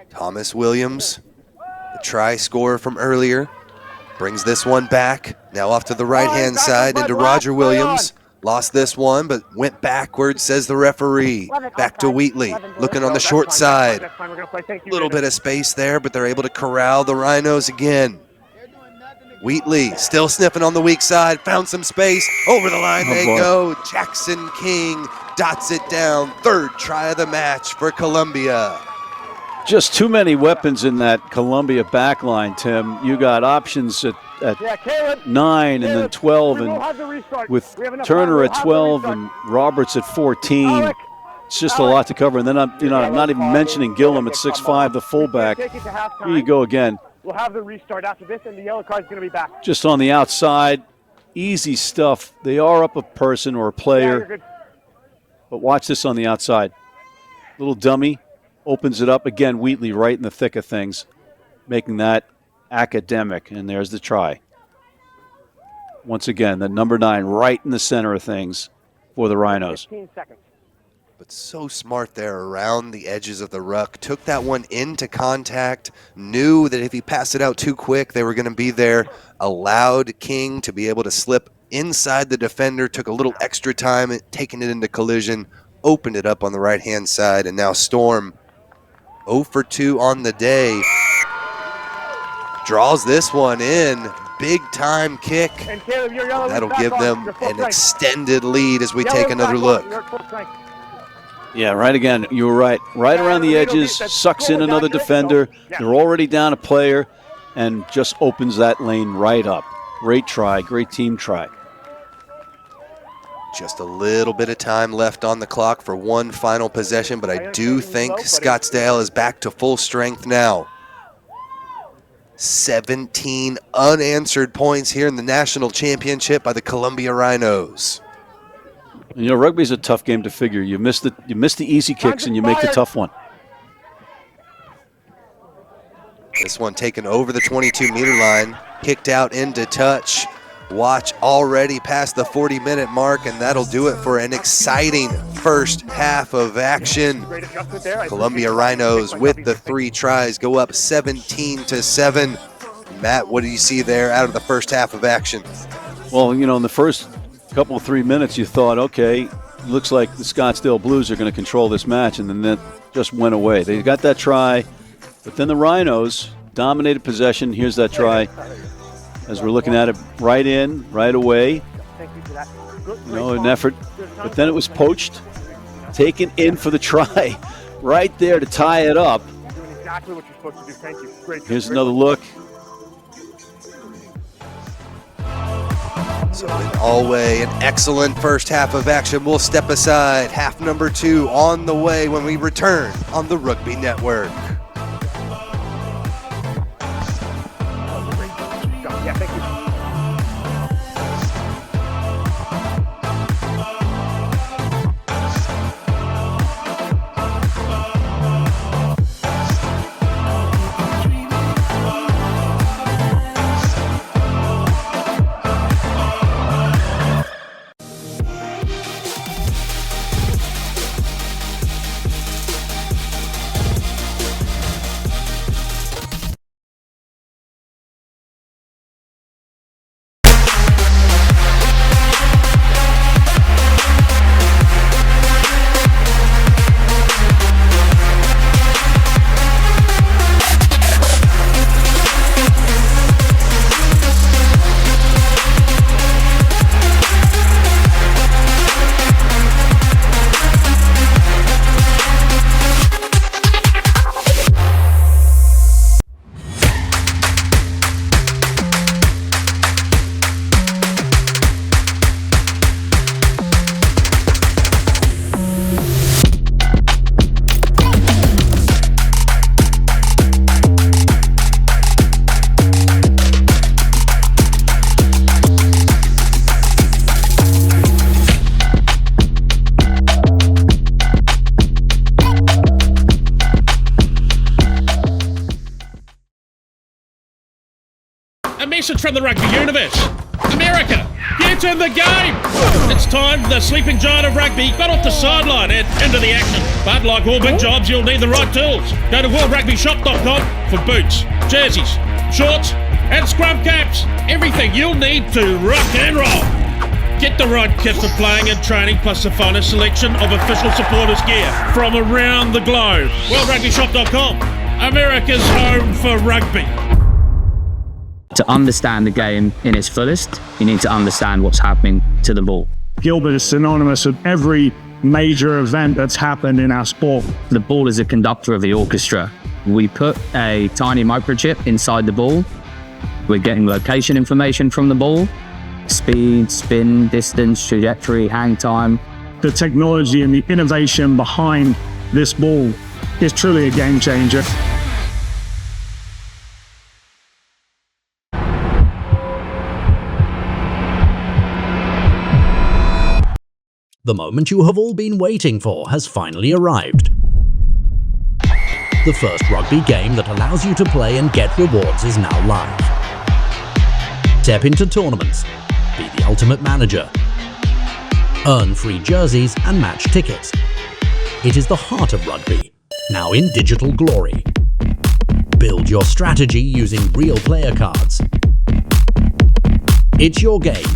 Thomas Williams, the try scorer from earlier, brings this one back. Now off to the right-hand side into Roger Williams. Lost this one, but went backwards, says the referee. Back to Wheatley, looking on the short side. Little bit of space there, but they're able to corral the Rhinos again. Wheatley still sniffing on the weak side, found some space. Over the line they go. Jackson King dots it down. Third try of the match for Columbia. Just too many weapons in that Columbia back line, Tim. You got options at 9 and then 12, and with Turner at 12 and Roberts at 14, it's just a lot to cover. And then I'm not even mentioning Gillum at 6'5", the fullback. Here you go again. We'll have the restart after this, and the yellow card's going to be back. Just on the outside, easy stuff. They are up a person or a player, but watch this on the outside. Little dummy. Opens it up again. Wheatley right in the thick of things, making that academic. And there's the try. Once again, the number 9 right in the center of things for the Rhinos. 15 seconds. But so smart there around the edges of the ruck. Took that one into contact. Knew that if he passed it out too quick, they were going to be there. Allowed King to be able to slip inside the defender. Took a little extra time at taking it into collision. Opened it up on the right-hand side. And now Storm 0 for 2 on the day. Draws this one in. Big-time kick. And Caleb, your yellow That'll is back give on. them You're full an strength. extended lead as we Yellow's take another back look. on. You're at full strength. Yeah, right again. You were right. Right around the edges, sucks in another defender. They're already down a player, and just opens that lane right up. Great try. Great team try. Just a little bit of time left on the clock for one final possession, but I do think Scottsdale is back to full strength now. 17 unanswered points here in the national championship by the Columbia Rhinos. And, rugby's a tough game to figure. You miss the easy kicks and you make the tough one. This one taken over the 22-meter line, kicked out into touch. Watch already past the 40-minute mark, and that'll do it for an exciting first half of action. Columbia Rhinos with the 3 tries go up 17-7. Matt, what do you see there out of the first half of action? Well, in the first couple of 3 minutes, you thought, okay, looks like the Scottsdale Blues are going to control this match, and then that just went away. They got that try, but then the Rhinos dominated possession. Here's that try. As we're looking at it, right in, right away. An effort. But then it was poached, taken in for the try, right there to tie it up. Exactly what you're supposed to do. Thank you. Great. Here's another look. So in Alway, an excellent first half of action. We'll step aside. Half number 2 on the way when we return on the Rugby Network. Yeah, thank you. message from the rugby universe. America, get in the game! It's time the sleeping giant of rugby got off the sideline and into the action. But like all big jobs, you'll need the right tools. Go to worldrugbyshop.com for boots, jerseys, shorts, and scrum caps. Everything you'll need to rock and roll. Get the right kit for playing and training, plus the finest selection of official supporters gear from around the globe. worldrugbyshop.com, America's home for rugby. To understand the game in its fullest, you need to understand what's happening to the ball. Gilbert is synonymous with every major event that's happened in our sport. The ball is a conductor of the orchestra. We put a tiny microchip inside the ball. We're getting location information from the ball. Speed, spin, distance, trajectory, hang time. The technology and the innovation behind this ball is truly a game changer. The moment you have all been waiting for has finally arrived. The first rugby game that allows you to play and get rewards is now live. Step into tournaments, be the ultimate manager, earn free jerseys and match tickets. It is the heart of rugby, now in digital glory. Build your strategy using real player cards. It's your game,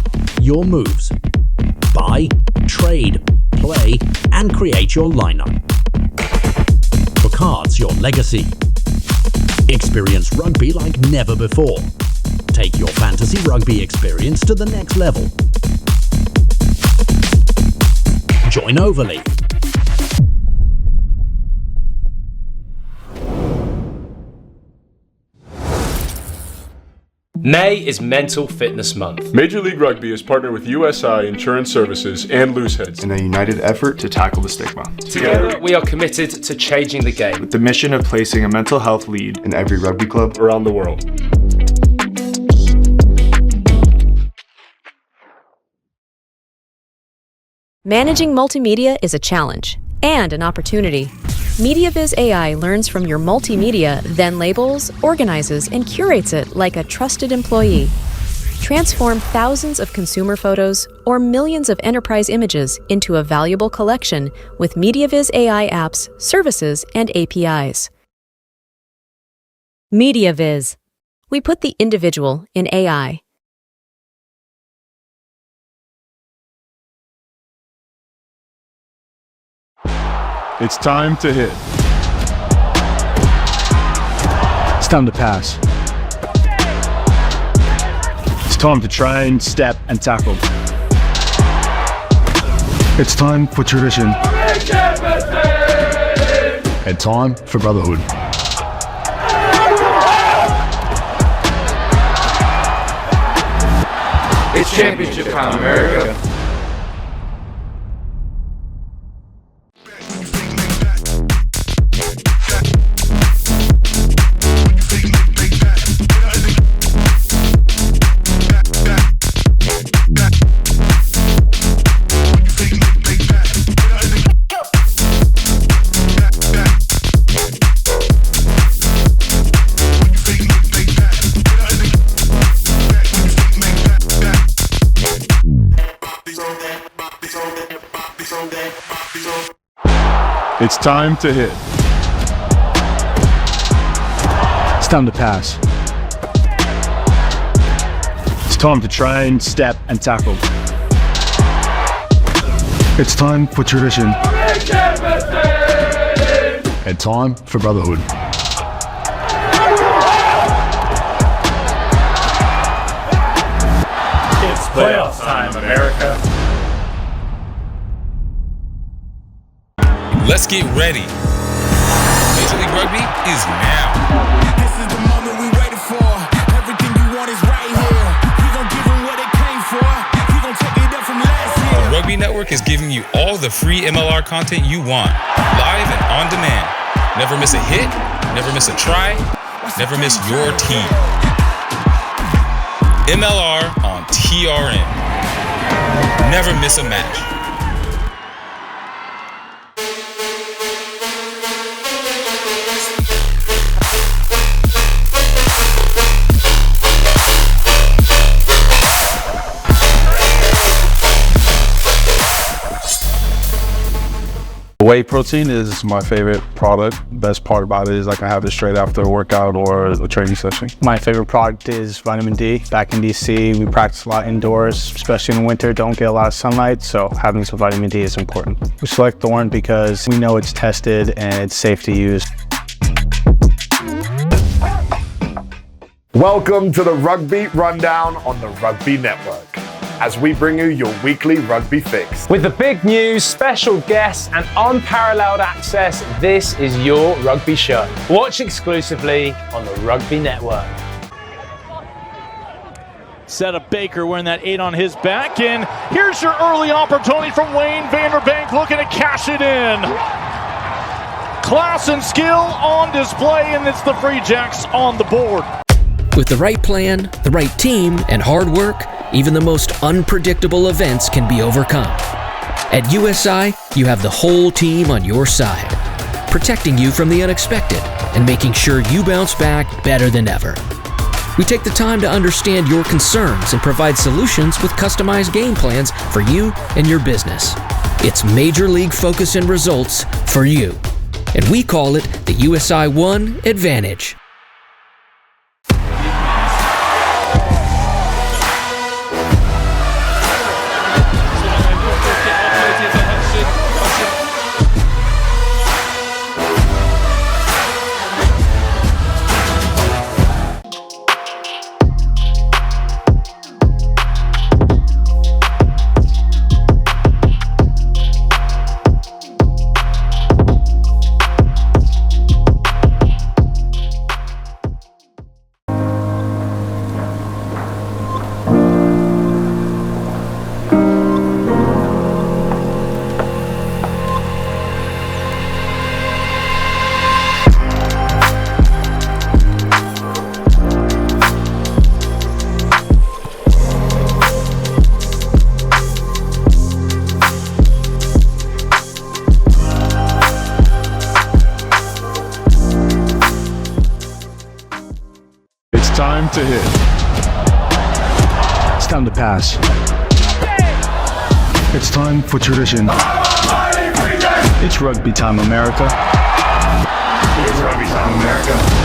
your moves. Buy, trade, play, and create your lineup. For cards, your legacy. Experience rugby like never before. Take your fantasy rugby experience to the next level. Join Overley. May is Mental Fitness Month. Major League Rugby has partnered with USI Insurance Services and Looseheads in a united effort to tackle the stigma. Together, we are committed to changing the game with the mission of placing a mental health lead in every rugby club around the world. Managing multimedia is a challenge and an opportunity. MediaViz AI learns from your multimedia, then labels, organizes, and curates it like a trusted employee. Transform thousands of consumer photos or millions of enterprise images into a valuable collection with MediaViz AI apps, services, and APIs. MediaViz. We put the individual in AI. It's time to hit. It's time to pass. It's time to train, step, and tackle. It's time for tradition. And time for brotherhood. It's championship time, America. It's time to hit. It's time to pass. It's time to train, step, and tackle. It's time for tradition. And time for brotherhood. It's playoff time, America. Let's get ready. Major League Rugby is now. This is the moment we waited for. Everything you want is right here. We gon' give them what they came for. We gon' take it up from last year. The Rugby Network is giving you all the free MLR content you want, live and on demand. Never miss a hit, never miss a try, never miss your team. MLR on TRN. Never miss a match. Whey protein is my favorite product. Best part about it is I can have it straight after a workout or a training session. My favorite product is vitamin D. Back in DC, we practice a lot indoors, especially in winter, don't get a lot of sunlight, so having some vitamin D is important. We select Thorne because we know it's tested and it's safe to use. Welcome to the Rugby Rundown on the Rugby Network, as we bring you your weekly rugby fix. With the big news, special guests, and unparalleled access, this is your rugby show. Watch exclusively on the Rugby Network. Set of Baker wearing that 8 on his back, and here's your early opportunity from Wayne Vanderbank looking to cash it in. Class and skill on display, and it's the Free Jacks on the board. With the right plan, the right team, and hard work, even the most unpredictable events can be overcome. At USI, you have the whole team on your side, protecting you from the unexpected and making sure you bounce back better than ever. We take the time to understand your concerns and provide solutions with customized game plans for you and your business. It's Major League focus and results for you, and we call it the USI One Advantage. Time to hit. It's time to pass. It's time for tradition. It's rugby time, America. It's rugby time, America.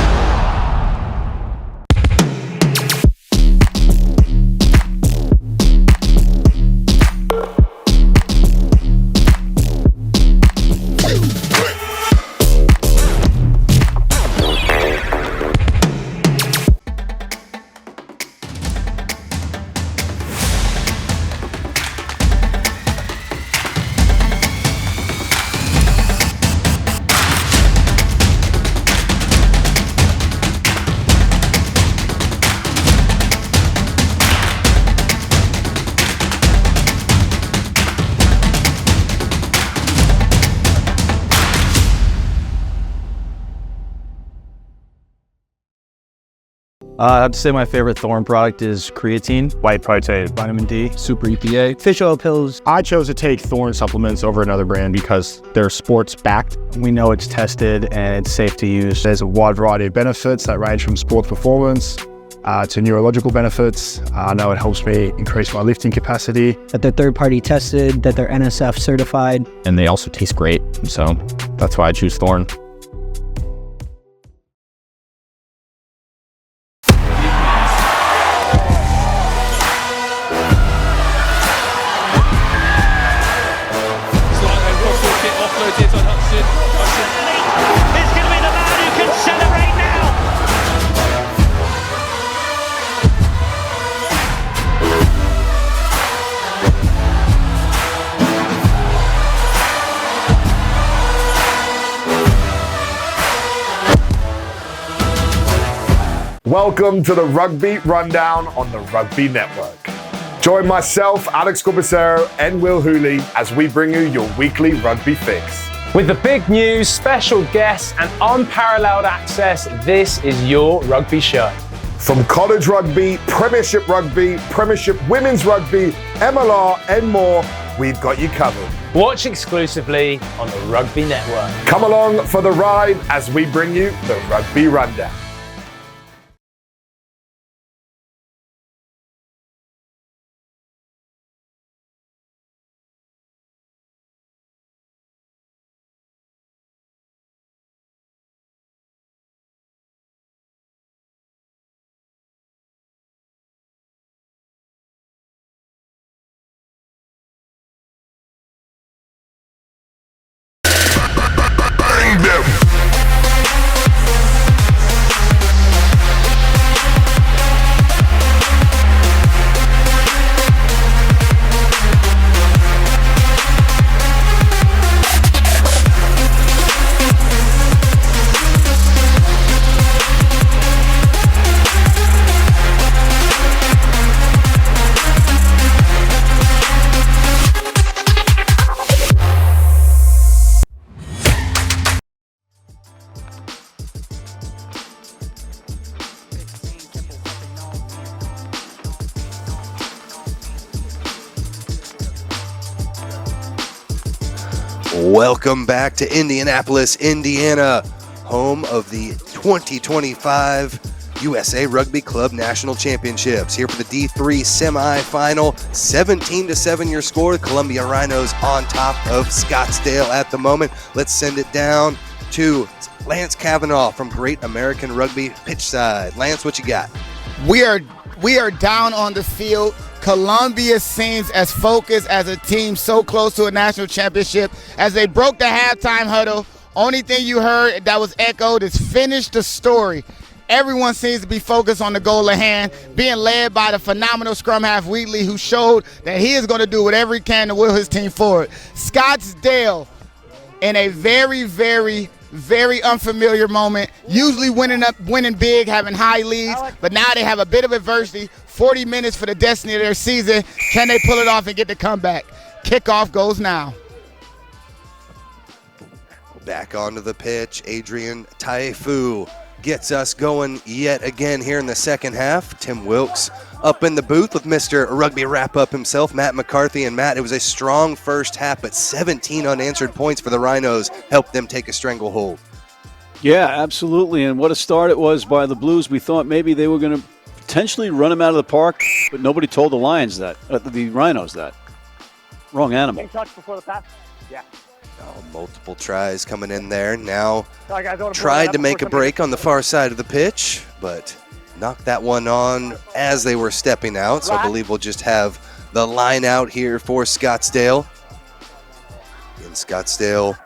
I'd say my favorite Thorne product is creatine, white protein, vitamin D, super EPA, fish oil pills. I chose to take Thorne supplements over another brand because they're sports backed. We know it's tested and it's safe to use. There's a wide variety of benefits that range from sports performance to neurological benefits. I know it helps me increase my lifting capacity. That they're third-party tested, that they're NSF certified. And they also taste great, so that's why I choose Thorne. Welcome to the Rugby Rundown on the Rugby Network. Join myself, Alex Corbicero, and Will Hooley as we bring you your weekly rugby fix. With the big news, special guests, and unparalleled access, this is your rugby show. From college rugby, Premiership Women's Rugby, MLR, and more, we've got you covered. Watch exclusively on the Rugby Network. Come along for the ride as we bring you the Rugby Rundown. Welcome back to Indianapolis, Indiana, home of the 2025 USA Rugby Club National Championships. Here for the D3 semifinal, 17-7 your score. Columbia Rhinos on top of Scottsdale at the moment. Let's send it down to Lance Kavanaugh from Great American Rugby pitch side. Lance, what you got? We are down on the field. Columbia seems as focused as a team so close to a national championship. As they broke the halftime huddle, only thing you heard that was echoed is finish the story. Everyone seems to be focused on the goal at hand, being led by the phenomenal scrum half Wheatley, who showed that he is going to do whatever he can to will his team forward. Scottsdale, in a very, very, very unfamiliar moment, usually winning big, having high leads, but now they have a bit of adversity. 40 minutes for the destiny of their season. Can they pull it off and get the comeback? Kickoff goes now. Back onto the pitch, Adrian Taifu gets us going yet again here in the second half. Tim Wilkes up in the booth with Mr. Rugby wrap-up himself, Matt McCarthy. And Matt, it was a strong first half, but 17 unanswered points for the Rhinos helped them take a stranglehold. Yeah, absolutely. And what a start it was by the Blues. We thought maybe they were going to potentially run them out of the park, but nobody told the Lions that, the Rhinos that. Wrong animal. Touch before the pass. Yeah. Oh, multiple tries coming in there. Now tried to make a break on the far side of the pitch, but knocked that one on as they were stepping out. So I believe we'll just have the line out here for Scottsdale. In Scottsdale,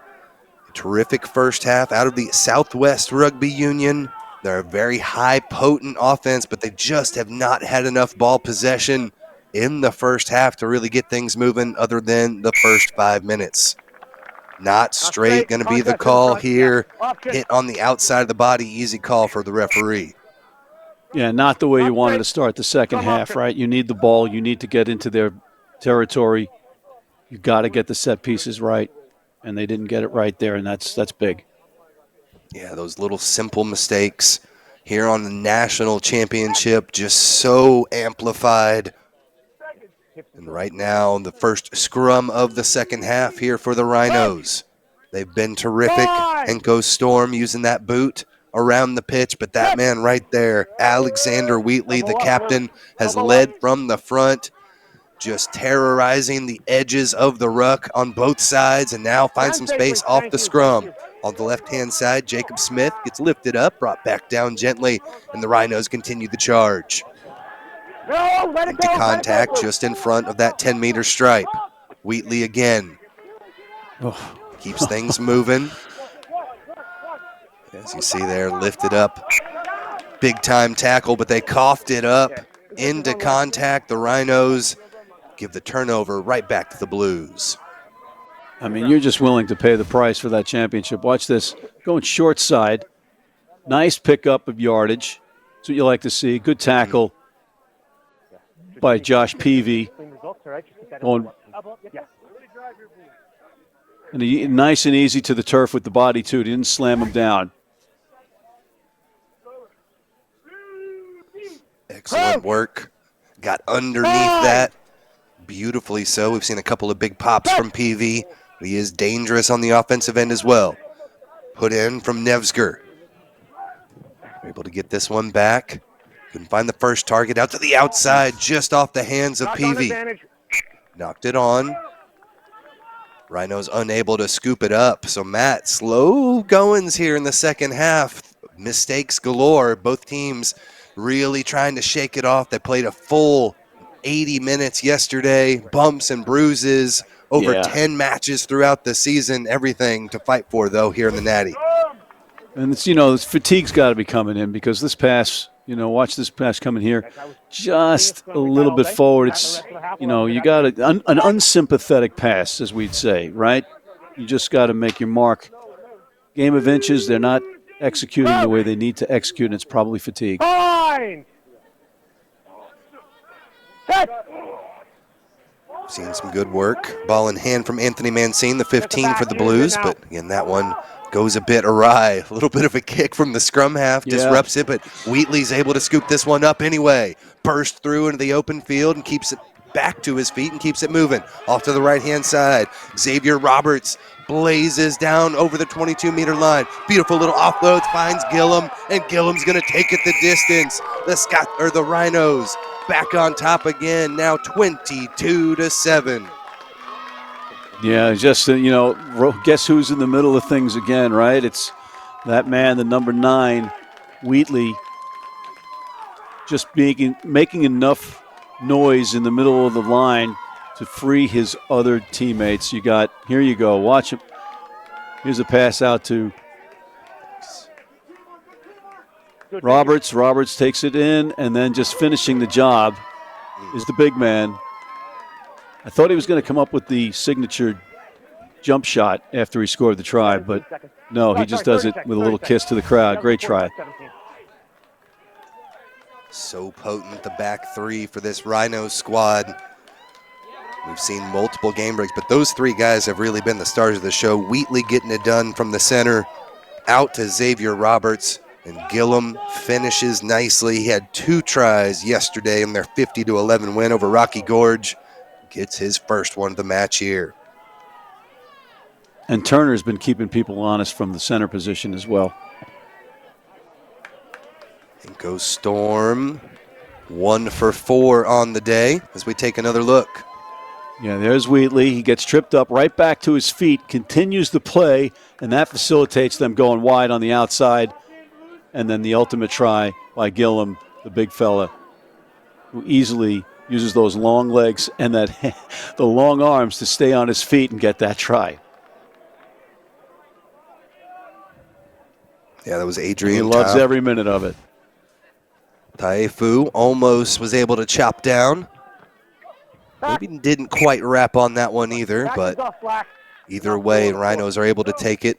terrific first half out of the Southwest Rugby Union. They're a very high, potent offense, but they just have not had enough ball possession in the first half to really get things moving other than the first 5 minutes. Not straight, going to be the call here. Hit on the outside of the body, easy call for the referee. Yeah, not the way you wanted to start the second half, right? You need the ball. You need to get into their territory. You got to get the set pieces right, and they didn't get it right there, and that's big. Yeah, those little simple mistakes here on the national championship just so amplified. And right now, the first scrum of the second half here for the Rhinos. They've been terrific. Henko Storm using that boot around the pitch, but that man right there, Alexander Wheatley, the captain, has led from the front, just terrorizing the edges of the ruck on both sides, and now finds some space off the scrum. On the left-hand side, Jacob Smith gets lifted up, brought back down gently, and the Rhinos continue the charge. Into contact just in front of that 10-meter stripe. Wheatley again. Keeps things moving. As you see there, lifted up. Big-time tackle, but they coughed it up into contact. The Rhinos give the turnover right back to the Blues. I mean, you're just willing to pay the price for that championship. Watch this. Going short side. Nice pickup of yardage. That's what you like to see. Good tackle by Josh Peavy. And nice and easy to the turf with the body, too. He didn't slam him down. Excellent work. Got underneath that. Beautifully so. We've seen a couple of big pops from Peavy. But he is dangerous on the offensive end as well. Put in from Nevsger. Able to get this one back. Couldn't find the first target out to the outside, just off the hands of Peavy. Knocked it on. Rhinos unable to scoop it up. So Matt, slow goings here in the second half. Mistakes galore. Both teams really trying to shake it off. They played a full 80 minutes yesterday. Bumps and bruises. Over 10 matches throughout the season. Everything to fight for, though, here in the Natty. And it's, this fatigue's got to be coming in because this pass, watch this pass coming here, just a little bit forward. It's, you got an unsympathetic pass, as we'd say, right? You just got to make your mark. Game of inches, they're not executing the way they need to execute, and it's probably fatigue. Seen some good work. Ball in hand from Anthony Mancine, the 15 for the Blues, but again, that one goes a bit awry. A little bit of a kick from the scrum half, disrupts it, but Wheatley's able to scoop this one up anyway. Burst through into the open field and keeps it back to his feet and keeps it moving. Off to the right-hand side. Xavier Roberts blazes down over the 22-meter line. Beautiful little offloads, finds Gillum, and Gillum's going to take it the distance. The Rhinos back on top again, now 22-7. Yeah, just, guess who's in the middle of things again, right? It's that man, the number 9, Wheatley, just making enough noise in the middle of the line to free his other teammates. Here you go, watch him. Here's a pass out to Roberts. Roberts takes it in, and then just finishing the job is the big man. I thought he was going to come up with the signature jump shot after he scored the try, but no, he just does it with a little kiss to the crowd. Great try. So potent, the back three for this Rhino squad. We've seen multiple game breaks, but those three guys have really been the stars of the show. Wheatley getting it done from the center, out to Xavier Roberts, and Gillum finishes nicely. He had 2 tries yesterday in their 50-11 win over Rocky Gorge. Gets his first one of the match here. And Turner's been keeping people honest from the center position as well. And goes Storm, 1 for 4 on the day as we take another look. Yeah, there's Wheatley. He gets tripped up right back to his feet, continues the play, and that facilitates them going wide on the outside. And then the ultimate try by Gillum, the big fella, who easily uses those long legs and the long arms to stay on his feet and get that try. Yeah, that was Adrian. He loves every minute of it. Taifu almost was able to chop down. Maybe didn't quite wrap on that one either, but either way, Rhinos are able to take it.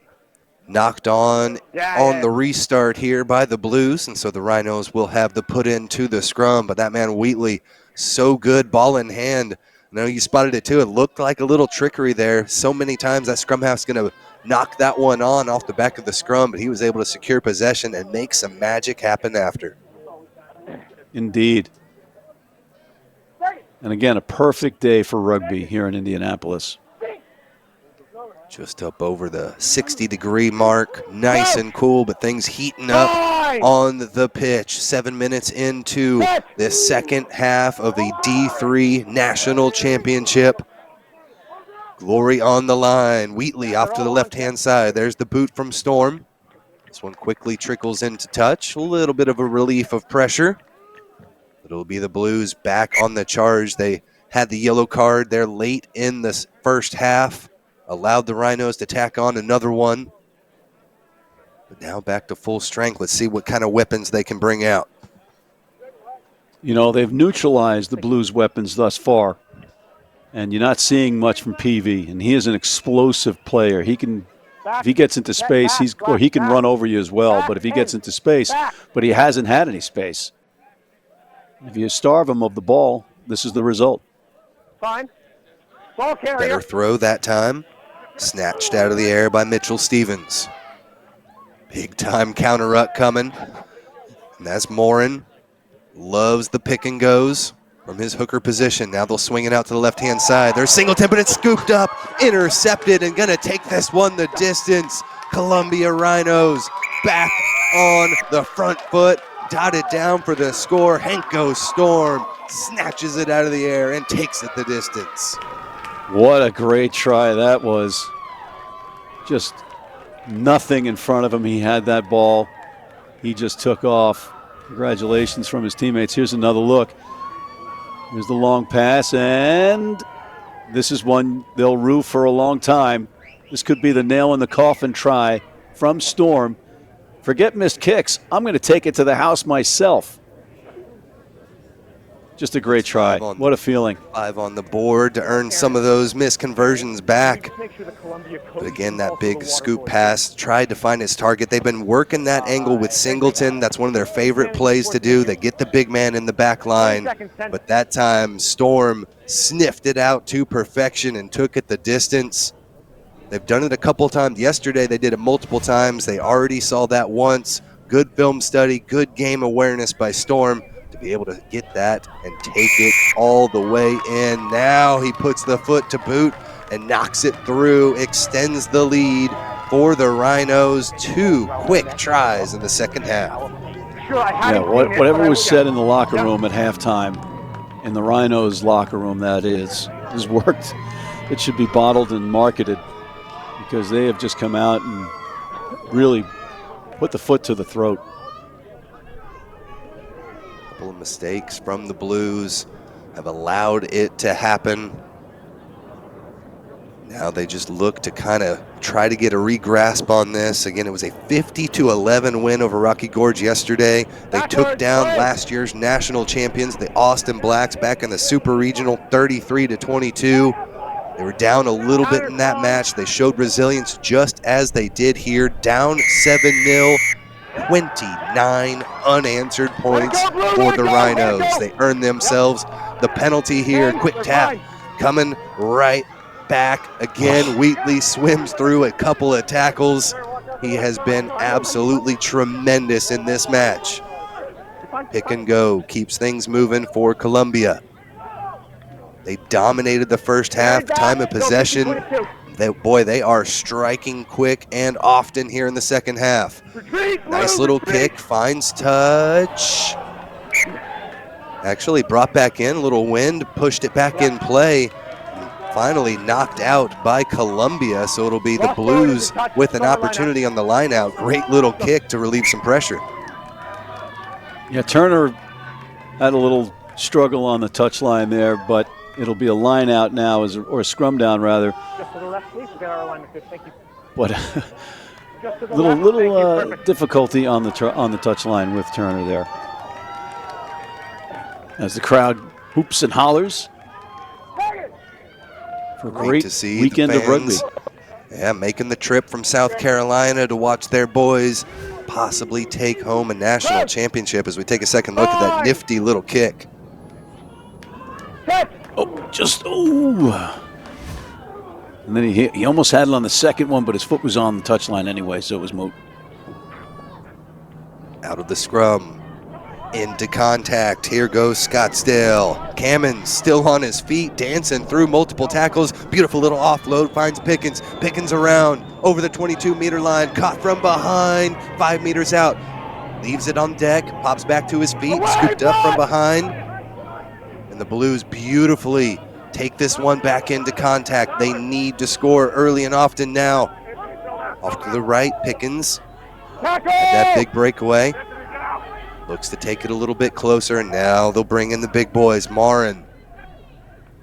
Knocked on the restart here by the Blues, and so the Rhinos will have the put in to the scrum. But that man Wheatley, so good, ball in hand. I know you spotted it too. It looked like a little trickery there. So many times that scrum half's going to knock that one on off the back of the scrum, but he was able to secure possession and make some magic happen after. Indeed. And again, a perfect day for rugby here in Indianapolis. Just up over the 60-degree mark. Nice and cool, but things heating up on the pitch. 7 minutes into the second half of the D3 National Championship. Glory on the line. Wheatley off to the left-hand side. There's the boot from Storm. This one quickly trickles into touch. A little bit of a relief of pressure. It'll be the Blues back on the charge. They had the yellow card there late in the first half. Allowed the Rhinos to tack on another one. But now back to full strength. Let's see what kind of weapons they can bring out. You know, they've neutralized the Blues' weapons thus far. And you're not seeing much from PV. And he is an explosive player. He can, if he gets into space, he can run over you as well. But if he gets into space, but he hasn't had any space. If you starve him of the ball, this is the result. Fine. Ball carrier. Better throw that time. Snatched out of the air by Mitchell Stevens. Big time counter ruck coming. And that's Morin. Loves the pick and goes from his hooker position. Now they'll swing it out to the left-hand side. There's Singleton, but it's scooped up, intercepted, and going to take this one the distance. Columbia Rhinos back on the front foot. Dotted down for the score. Henko Storm snatches it out of the air and takes it the distance. What a great try that was. Just nothing in front of him. He had that ball. He just took off. Congratulations from his teammates. Here's another look. Here's the long pass, and this is one they'll rue for a long time. This could be the nail in the coffin try from Storm. Forget missed kicks. I'm going to take it to the house myself. Just a great try. What a feeling. 5 on the board to earn some of those missed conversions back. But again, that big scoop pass tried to find his target. They've been working that angle with Singleton. That's one of their favorite plays to do. They get the big man in the back line. But that time, Storm sniffed it out to perfection and took it the distance. They've done it a couple times. Yesterday, they did it multiple times. They already saw that once. Good film study, good game awareness by Storm to be able to get that and take it all the way in. Now he puts the foot to boot and knocks it through, extends the lead for the Rhinos. 2 quick tries in the second half. Yeah, whatever was said in the locker room at halftime, in the Rhinos locker room, that is, has worked. It should be bottled and marketed because they have just come out and really put the foot to the throat. A couple of mistakes from the Blues have allowed it to happen. Now they just look to kind of try to get a re-grasp on this. Again, it was a 50-11 win over Rocky Gorge yesterday. They took down last year's national champions, the Austin Blacks, back in the Super Regional, 33-22. They were down a little bit in that match. They showed resilience just as they did here. Down 7-0, 29 unanswered points for the Rhinos. They earned themselves the penalty here. Quick tap coming right back again. Wheatley swims through a couple of tackles. He has been absolutely tremendous in this match. Pick and go keeps things moving for Columbia. They dominated the first half, time of possession. They are striking quick and often here in the second half. Nice little kick, finds touch. Actually brought back in, a little wind, pushed it back in play. Finally knocked out by Columbia, so it'll be the Blues with an opportunity on the line out. Great little kick to relieve some pressure. Yeah, Turner had a little struggle on the touchline there, but it'll be a line out now, or a scrum down rather. Just to the left, please. We'll get our alignment good. Thank you. But little difficulty on the touchline with Turner there. As the crowd hoops and hollers. For a great to see weekend of rugby. Yeah, making the trip from South Carolina to watch their boys possibly take home a national championship as we take a second look at that nifty little kick. And then he almost had it on the second one, but his foot was on the touchline anyway, so it was moot. Out of the scrum. Into contact. Here goes Scottsdale. Cammons still on his feet, dancing through multiple tackles. Beautiful little offload, finds Pickens. Pickens around over the 22-meter line, caught from behind, 5 meters out. Leaves it on deck, pops back to his feet, scooped up from behind. And the Blues beautifully take this one back into contact. They need to score early and often now. Off to the right, Pickens. Had that big breakaway. Looks to take it a little bit closer, and now they'll bring in the big boys. Marin,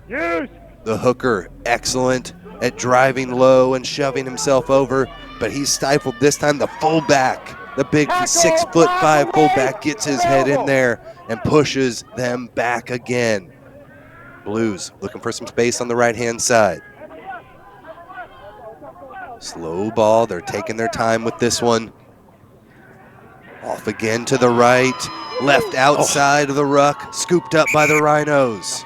the hooker, excellent at driving low and shoving himself over, but he's stifled this time. The fullback, the big 6'5" fullback, gets his head in there and pushes them back again. Blues looking for some space on the right-hand side. Slow ball, they're taking their time with this one. Off again to the right, left outside of the ruck, scooped up by the Rhinos.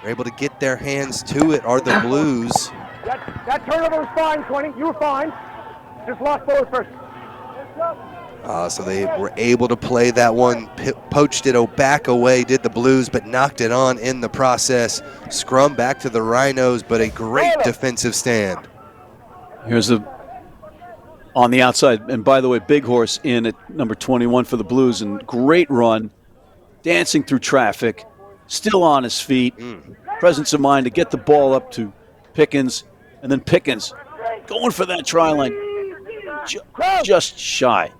They're able to get their hands to it, are the Blues. That turnover was fine, 20. You were fine. Just lost forward first. So they were able to play that one, poached it back away, did the Blues, but knocked it on in the process. Scrum back to the Rhinos, but a great defensive stand. Here's on the outside, and by the way, Big Horse in at number 21 for the Blues, and great run, dancing through traffic, still on his feet, presence of mind to get the ball up to Pickens, and then Pickens going for that try line, just shy.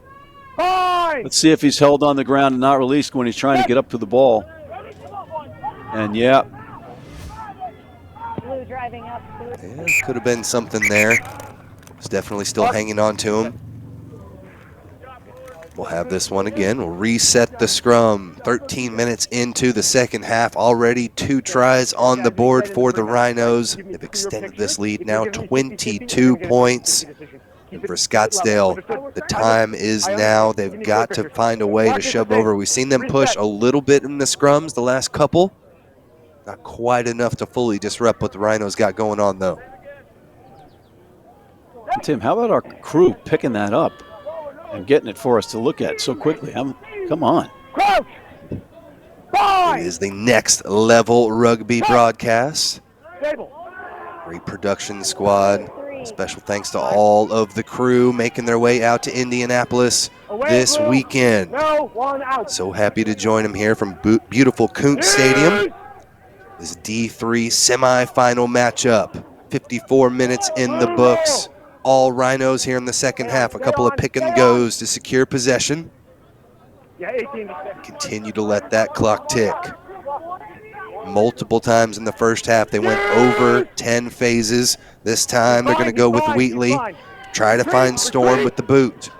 Let's see if he's held on the ground and not released when he's trying to get up to the ball. And yeah. Could have been something there. It's definitely still hanging on to him. We'll have this one again. We'll reset the scrum. 13 minutes into the second half. Already 2 tries on the board for the Rhinos. They've extended this lead now 22 points. And for Scottsdale, the time is now. They've got to find a way to shove over. We've seen them push a little bit in the scrums the last couple. Not quite enough to fully disrupt what the Rhinos got going on, though. Tim, how about our crew picking that up and getting it for us to look at so quickly? Come on. It is the Next Level Rugby broadcast. Great production squad. Special thanks to all of the crew making their way out to Indianapolis this weekend. So happy to join them here from beautiful Kuntz Stadium. This D3 semifinal matchup. 54 minutes in the books. All Rhinos here in the second half. A couple of pick and goes to secure possession. Continue to let that clock tick. Multiple times in the first half, they went over 10 phases. This time, they're going to go with Wheatley. Try to find Storm with the boot.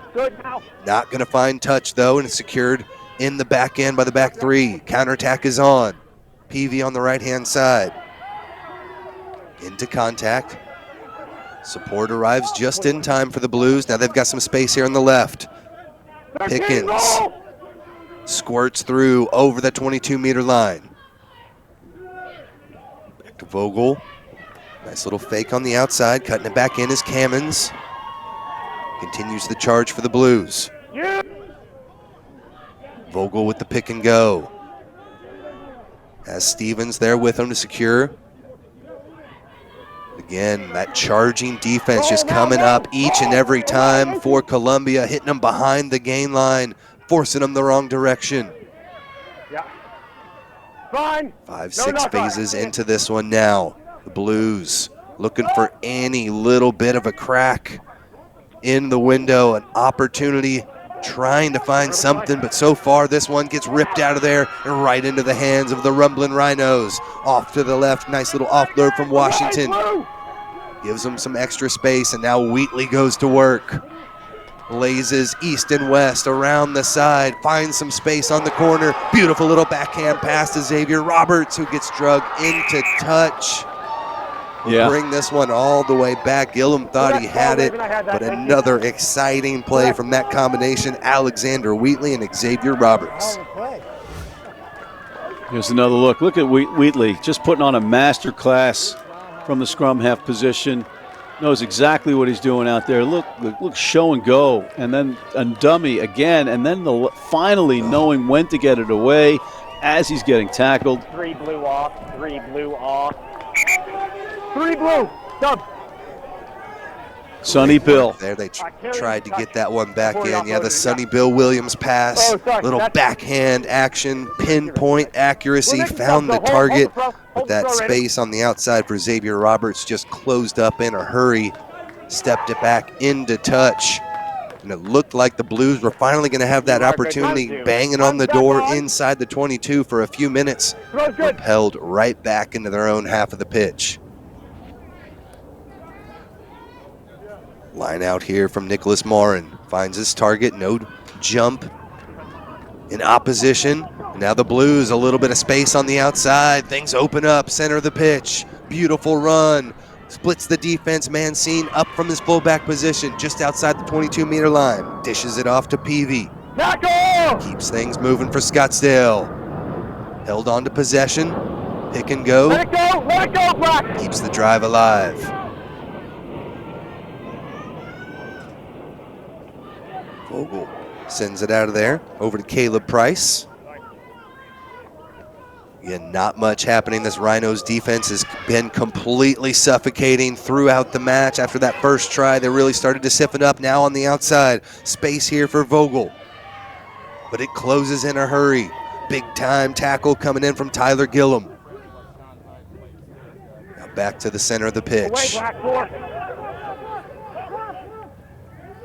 Not going to find touch, though, and it's secured in the back end by the back three. Counterattack is on. Peavy on the right-hand side. Into contact. Support arrives just in time for the Blues. Now they've got some space here on the left. Pickens squirts through over the 22-meter line. Back to Vogel. Nice little fake on the outside. Cutting it back in is Cammons. Continues the charge for the Blues. Vogel with the pick and go. Has Stevens there with him to secure. Again, that charging defense just coming up each and every time for Columbia, hitting them behind the gain line, forcing them the wrong direction. 5-6 phases into this one now. The Blues looking for any little bit of a crack in the window, an opportunity, trying to find something, but so far this one gets ripped out of there and right into the hands of the rumbling Rhinos. Off to the left, nice little offload from Washington. Gives them some extra space, and now Wheatley goes to work. Blazes east and west around the side, finds some space on the corner. Beautiful little backhand pass to Xavier Roberts, who gets drugged into touch. We'll bring this one all the way back. Gillum thought he had it, but another exciting play from that combination, Alexander Wheatley and Xavier Roberts. Here's another look. Look at Wheatley just putting on a master class from the scrum half position. Knows exactly what he's doing out there. Look, show and go, and then a dummy again, and then finally knowing when to get it away as he's getting tackled. 3 blue off, 3 blue off. 3 blue, dub. Sonny Bill. There they tried to get that one back in. Yeah, the Sonny Bill Williams pass. Little backhand action, pinpoint accuracy, found the target. But that space on the outside for Xavier Roberts just closed up in a hurry. Stepped it back into touch. And it looked like the Blues were finally going to have that opportunity, banging on the door inside the 22 for a few minutes. Propelled right back into their own half of the pitch. Line out here from Nicholas Morin. Finds his target, no jump in opposition. And now the Blues, a little bit of space on the outside. Things open up, center of the pitch. Beautiful run. Splits the defense, Mancine up from his fullback position, just outside the 22-meter line. Dishes it off to Peavy. Keeps things moving for Scottsdale. Held on to possession. Pick and go. Let it go, Black. Keeps the drive alive. Vogel sends it out of there, over to Caleb Price. Again, not much happening. This Rhinos defense has been completely suffocating throughout the match. After that first try, they really started to sift it up. Now on the outside, space here for Vogel. But it closes in a hurry. Big time tackle coming in from Tyler Gillum. Now back to the center of the pitch.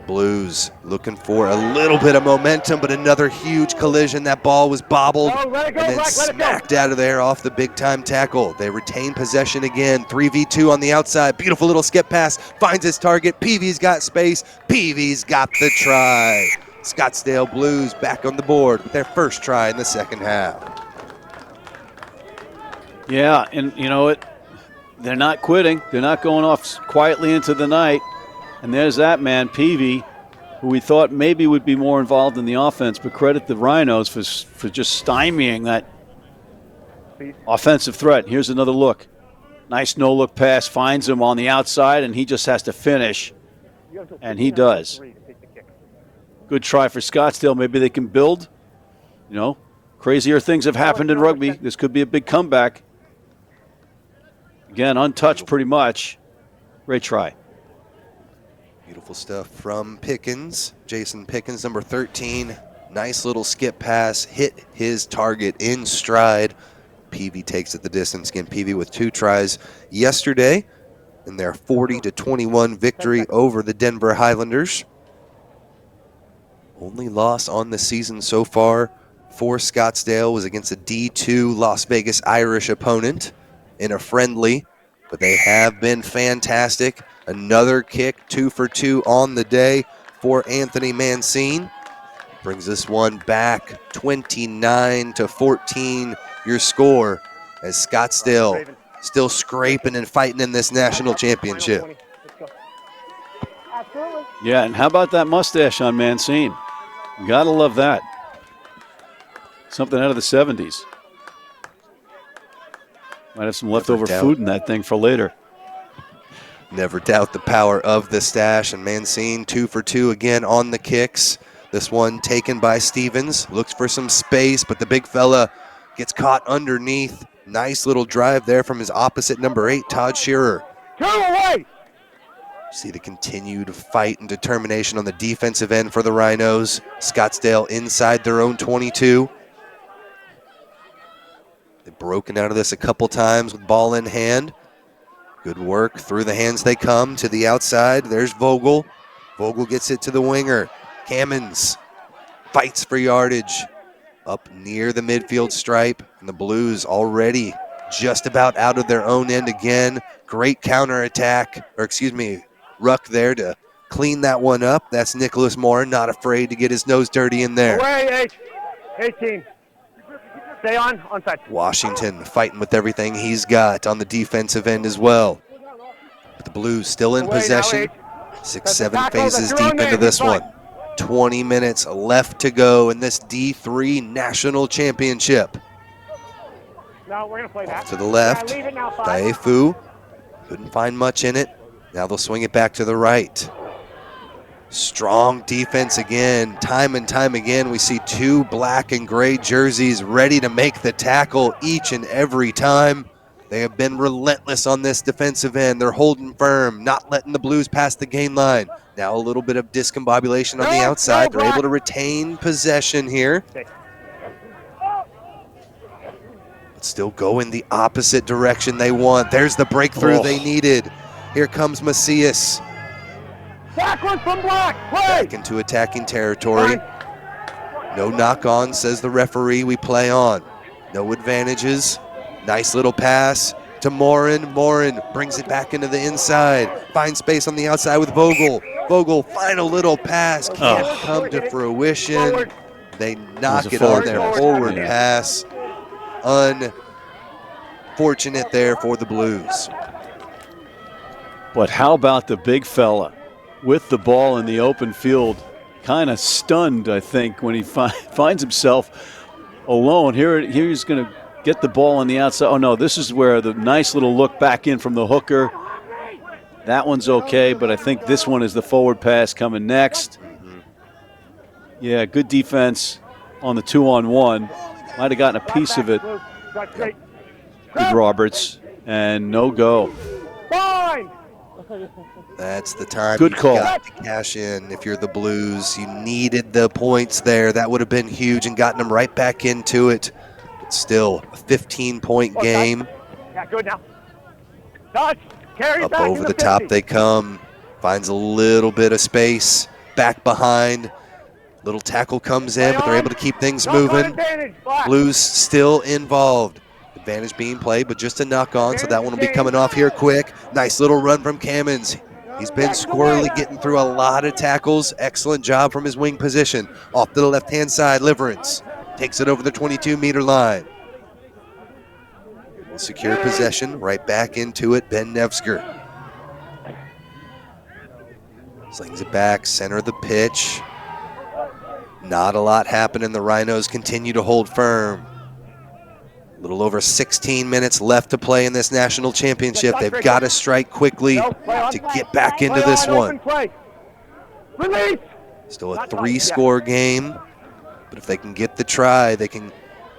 Blues looking for a little bit of momentum, but another huge collision. That ball was bobbled and then smacked out of there off the big-time tackle. They retain possession again. 3v2 on the outside. Beautiful little skip pass. Finds his target. Peavy's got space. Peavy's got the try. Scottsdale Blues back on the board with their first try in the second half. Yeah, and you know what? They're not quitting. They're not going off quietly into the night. And there's that man, Peavy, who we thought maybe would be more involved in the offense, but credit the Rhinos for just stymieing that offensive threat. Here's another look. Nice no-look pass, finds him on the outside, and he just has to finish. And he does. Good try for Scottsdale. Maybe they can build, Crazier things have happened in rugby. This could be a big comeback. Again, untouched pretty much. Great try. Beautiful stuff from Pickens. Jason Pickens, number 13. Nice little skip pass. Hit his target in stride. Peavy takes it the distance. Again, Peavy with 2 tries yesterday in their 40-21 victory over the Denver Highlanders. Only loss on the season so far for Scottsdale was against a D2 Las Vegas Irish opponent in a friendly, but they have been fantastic. Another kick, 2 for 2 on the day for Anthony Mancine. Brings this one back 29-14, your score, as Scottsdale still scraping and fighting in this national championship. Yeah, and how about that mustache on Mancine? Gotta love that. Something out of the 70s. Might have some leftover food in that thing for later. Never doubt the power of the stash, and Mancine 2 for 2 again on the kicks. This one taken by Stevens. Looks for some space, but the big fella gets caught underneath. Nice little drive there from his opposite, number 8, Todd Shearer. See the continued fight and determination on the defensive end for the Rhinos. Scottsdale inside their own 22. They've broken out of this a couple times with ball in hand. Good work. Through the hands they come to the outside. There's Vogel. Vogel gets it to the winger. Cammons fights for yardage up near the midfield stripe. And the Blues already just about out of their own end again. Great counterattack, or excuse me, ruck there to clean that one up. That's Nicholas Moore, not afraid to get his nose dirty in there. Away, 18. Stay on, onside. Washington fighting with everything he's got on the defensive end as well. But the Blues still in possession. 6-7 phases deep into this one. 20 minutes left to go in this D3 National Championship. No, we're gonna play that. To the left, Taefu couldn't find much in it. Now they'll swing it back to the right. Strong defense again. Time and time again, we see 2 black and gray jerseys ready to make the tackle each and every time. They have been relentless on this defensive end. They're holding firm, not letting the Blues pass the gain line. Now a little bit of discombobulation on the outside. They're able to retain possession here. But still go in the opposite direction they want. There's the breakthrough they needed. Here comes Macias. Backwards from black. Play. Back into attacking territory. No knock on, says the referee. We play on. No advantages. Nice little pass to Morin. Morin brings it back into the inside. Finds space on the outside with Vogel. Vogel, final little pass. Can't come to fruition. They knock it on their forward pass. Unfortunate there for the Blues. But how about the big fella with the ball in the open field? Kind of stunned, I think, when he finds himself alone. Here he's going to get the ball on the outside. Oh, no, this is where the nice little look back in from the hooker. That one's okay, but I think this one is the forward pass coming next. Yeah, good defense on the 2-on-1. Might have gotten a piece of it. Good Roberts, and no go. That's the time Good call. You got to cash in if you're the Blues. You needed the points there. That would have been huge and gotten them right back into it. But still, a 15-point game. Yeah, good now. Touch. Carry Up back over the top they come. Finds a little bit of space. Back behind. Little tackle comes in, but they're able to keep things moving. Blues still involved. Advantage being played, but just a knock on, so that one will be coming off here quick. Nice little run from Cammons. He's been squirrely, getting through a lot of tackles. Excellent job from his wing position. Off to the left-hand side, Liverance takes it over the 22-meter line. We'll secure possession, right back into it, Ben Nevsker. Slings it back, center of the pitch. Not a lot happening. The Rhinos continue to hold firm. A little over 16 minutes left to play in this national championship. They've got to strike quickly to get back into this one. Still a 3-score game, but if they can get the try, they can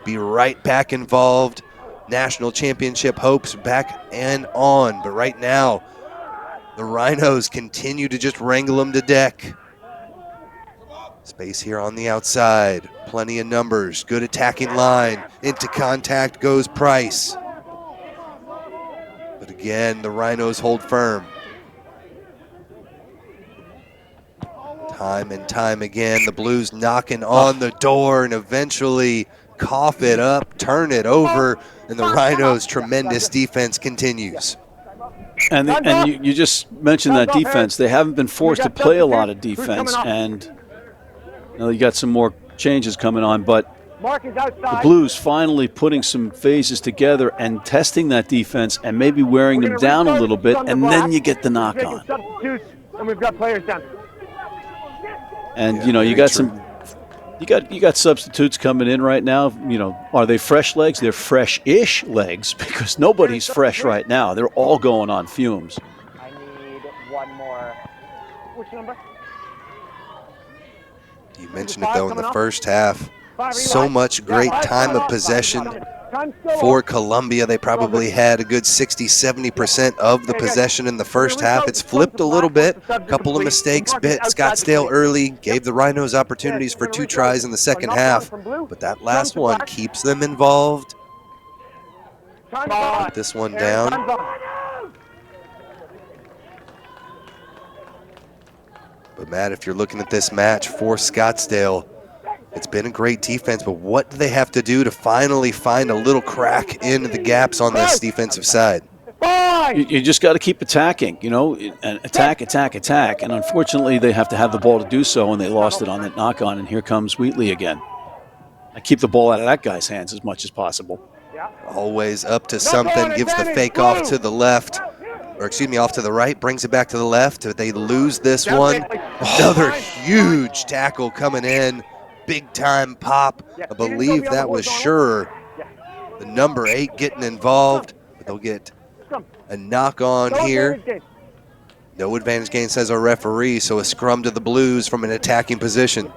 be right back involved. National championship hopes back and on. But right now, the Rhinos continue to just wrangle them to deck. Space here on the outside. Plenty of numbers. Good attacking line. Into contact goes Price. But again, the Rhinos hold firm. Time and time again, the Blues knocking on the door and eventually cough it up, turn it over, and the Rhinos' tremendous defense continues. And you just mentioned that defense. They haven't been forced to play a lot of defense, and you got some more changes coming on, but the Blues finally putting some phases together and testing that defense and maybe wearing them down a little bit, and then you get the knock on. And we've got players down. And you got some, you got substitutes coming in right now. Are they fresh legs? They're fresh-ish legs because nobody's fresh right now. They're all going on fumes. I need one more. Which number? You mentioned it though in the first half. So much great time of possession for Columbia. They probably had a good 60-70% of the possession in the first half. It's flipped a little bit. A couple of mistakes bit Scottsdale early, gave the Rhinos opportunities for 2 tries in the second half, but that last one keeps them involved. Put this one down. But Matt, if you're looking at this match for Scottsdale, it's been a great defense, but what do they have to do to finally find a little crack in the gaps on this defensive side? You just got to keep attacking, and attack. And unfortunately, they have to have the ball to do so, and they lost it on that knock-on, and here comes Wheatley again. I keep the ball out of that guy's hands as much as possible. Always up to something, gives the fake off to the left, off to the right, brings it back to the left. They lose this one. Another huge tackle coming in. Big time pop. I believe that was Sure. The number 8 getting involved. But they'll get a knock on here. No advantage gain, says our referee, so a scrum to the Blues from an attacking position.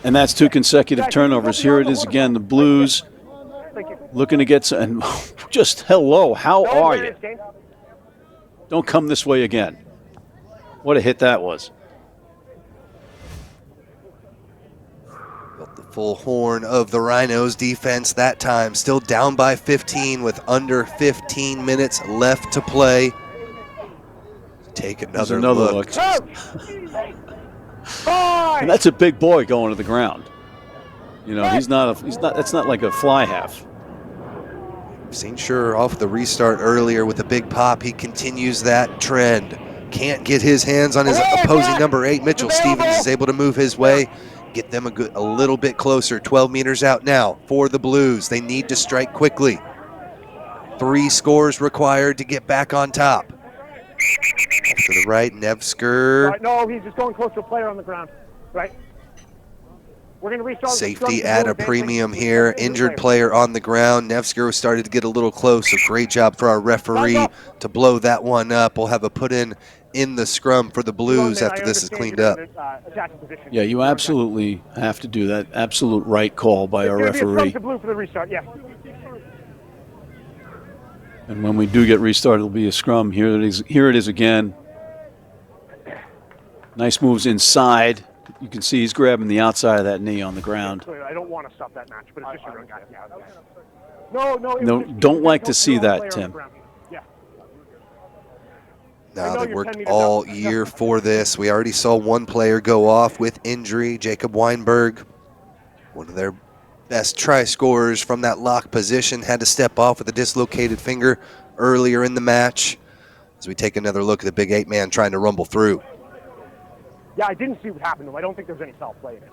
And that's 2 consecutive turnovers. Here it is again, the Blues looking to get some. And just hello, how are you? Don't come this way again. What a hit that was. Full horn of the Rhinos defense that time. Still down by 15 with under 15 minutes left to play. Take another look. And that's a big boy going to the ground. That's not like a fly half. Seen Sure off the restart earlier with a big pop. He continues that trend. Can't get his hands on his opposing number 8. Mitchell Stevens is able to move his way. Get them a little bit closer. 12 meters out now for the Blues. They need to strike quickly. 3 scores required to get back on top. To the right, Nevsker. No, he's just going close to a player on the ground. Right. We're going to restart. Safety at a premium here. Injured player on the ground. Nevsker started to get a little close, so great job for our referee to blow that one up. We'll have a put-in in the scrum for the Blues after this is cleaned up. Yeah, you absolutely have to do that. Absolute right call by our referee. And when we do get restarted, it'll be a scrum. Here it is again. Nice moves inside. You can see he's grabbing the outside of that knee on the ground. I don't want to stop that match, but it's just your guy. No, don't like to see that, Tim. No, they worked all year for this. We already saw one player go off with injury, Jacob Weinberg. One of their best try scorers from that lock position had to step off with a dislocated finger earlier in the match. As we take another look at the big 8-man trying to rumble through. Yeah, I didn't see what happened, though. I don't think there's any foul play in it.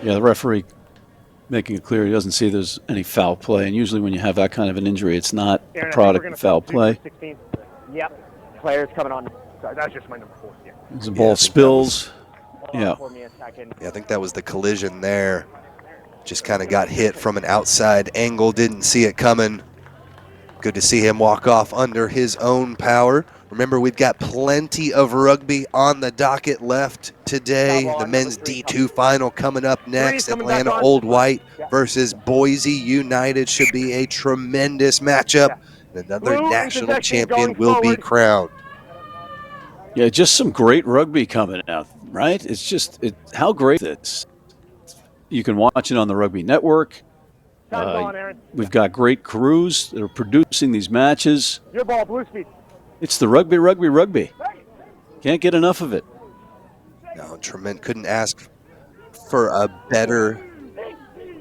Yeah, the referee making it clear he doesn't see there's any foul play. And usually when you have that kind of an injury, it's not a product of foul play. Yep. Players coming on. Sorry, that's just my number 4. Yeah. As the ball spills. Yeah. I think that was the collision there. Just kind of got hit from an outside angle. Didn't see it coming. Good to see him walk off under his own power. Remember, we've got plenty of rugby on the docket left today. The men's D2 final coming up next. Atlanta Old White versus Boise United should be a tremendous matchup. And another national champion will be crowned. Yeah, just some great rugby coming out, right? It's just how great it's. You can watch it on the Rugby Network. We've got great crews that are producing these matches. Your ball, blue speed. It's the rugby. Can't get enough of it. No, Trement couldn't ask for a better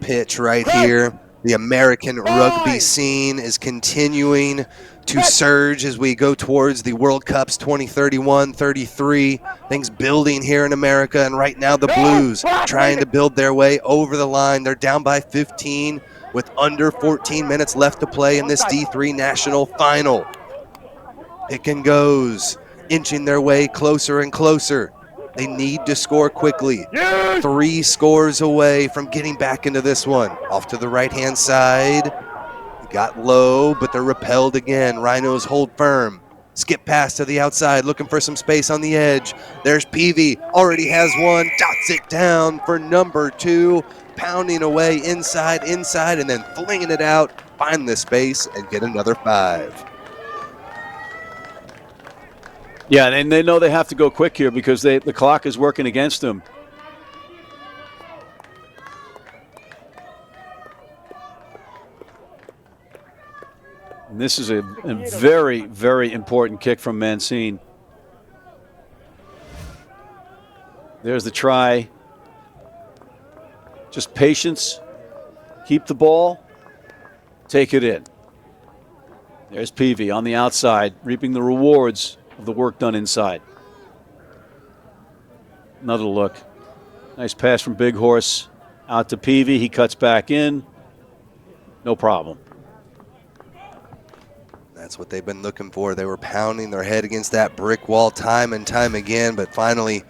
pitch right here. The American rugby scene is continuing to surge as we go towards the World Cups 2031-33. Things building here in America, and right now the Blues trying to build their way over the line. They're down by 15 with under 14 minutes left to play in this D3 national final. Pick and goes, inching their way closer and closer. They need to score quickly. 3 scores away from getting back into this one. Off to the right-hand side. Got low, but they're repelled again. Rhinos hold firm. Skip pass to the outside, looking for some space on the edge. There's Peavy, already has one, dots it down for number 2. Pounding away inside, and then flinging it out. Find the space and get another 5. Yeah, and they know they have to go quick here because the clock is working against them. And this is a very, very important kick from Mancine. There's the try. Just patience. Keep the ball. Take it in. There's Peavy on the outside, reaping the rewards of the work done inside. Another look. Nice pass from Big Horse out to Peavy. He cuts back in. No problem. That's what they've been looking for. They were pounding their head against that brick wall time and time again, but finally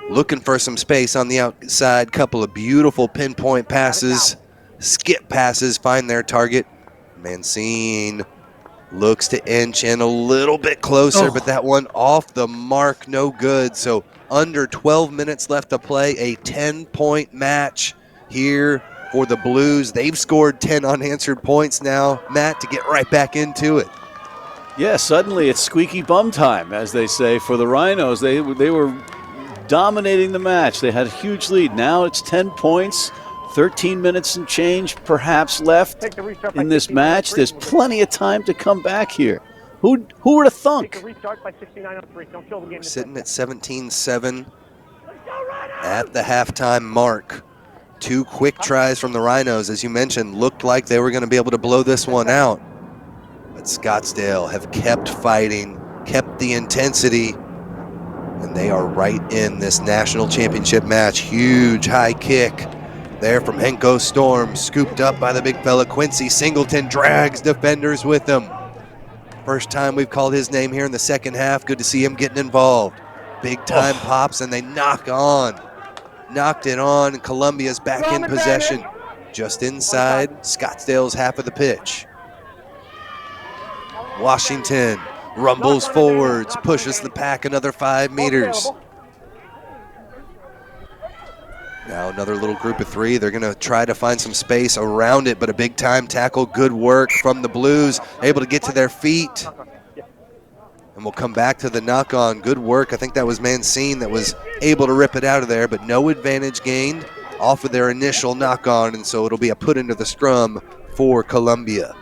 looking for some space on the outside. Couple of beautiful pinpoint passes. Skip passes find their target. Mancine looks to inch in a little bit closer, but that one off the mark, no good. So under 12 minutes left to play, a 10-point match here for the Blues. They've scored 10 unanswered points now, Matt, to get right back into it. Yeah, suddenly it's squeaky bum time, as they say, for the Rhinos. They were dominating the match. They had a huge lead. Now it's 10 points. 13 minutes and change perhaps left in this match. There's plenty of time to come back here. Who would have thunk? We're sitting at 17-7 at the halftime mark. 2 quick tries from the Rhinos, as you mentioned, looked like they were going to be able to blow this one out. But Scottsdale have kept fighting, kept the intensity, and they are right in this national championship match. Huge high kick there from Henko Storm, scooped up by the big fella. Quincy Singleton drags defenders with him. First time we've called his name here in the second half. Good to see him getting involved. Big time pops, and they knocked it on, and Columbia's back in possession. Just inside Scottsdale's half of the pitch. Washington rumbles forwards, pushes the pack another 5 meters. Now another little group of 3. They're going to try to find some space around it, but a big time tackle. Good work from the Blues, able to get to their feet. And we'll come back to the knock on. Good work. I think that was Mancine that was able to rip it out of there, but no advantage gained off of their initial knock on, and so it'll be a put into the scrum for Columbia.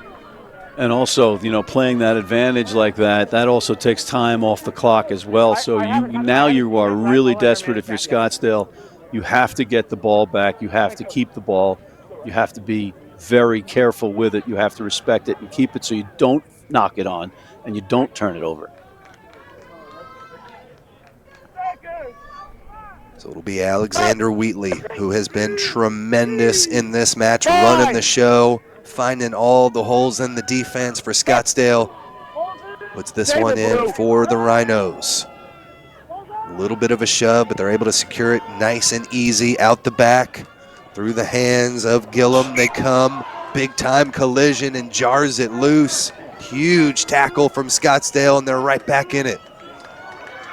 And also, playing that advantage like that also takes time off the clock as well. So now you are really desperate if you're Scottsdale. You have to get the ball back. You have to keep the ball. You have to be very careful with it. You have to respect it and keep it so you don't knock it on and you don't turn it over. So it'll be Alexander Wheatley, who has been tremendous in this match, running the show, finding all the holes in the defense for Scottsdale. Puts this one in for the Rhinos. A little bit of a shove, but they're able to secure it nice and easy out the back. Through the hands of Gillum they come. Big time collision and jars it loose. Huge tackle from Scottsdale, and they're right back in it.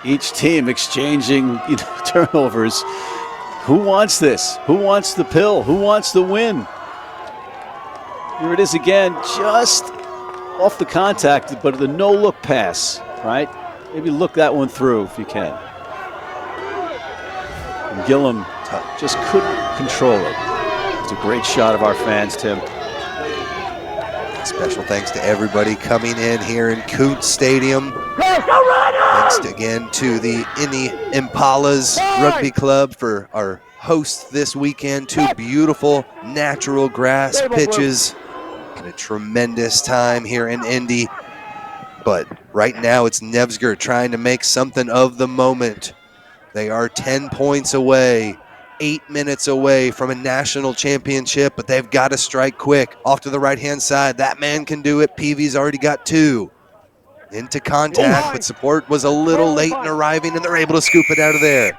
Each team exchanging turnovers. Who wants this? Who wants the pill? Who wants the win? Here it is again, just off the contact, but the no-look pass, right? Maybe look that one through if you can. And Gillum just couldn't control it. It's a great shot of our fans, Tim. Special thanks to everybody coming in here in Coots Stadium. Thanks again to the Impalas Rugby Club for our hosts this weekend. 2 beautiful natural grass pitches. And a tremendous time here in Indy. But right now it's Nevsger trying to make something of the moment. They are 10 points away, 8 minutes away from a national championship, but they've got to strike quick. Off to the right-hand side, that man can do it. Peavy's already got 2. Into contact, but support was a little late in arriving, and they're able to scoop it out of there.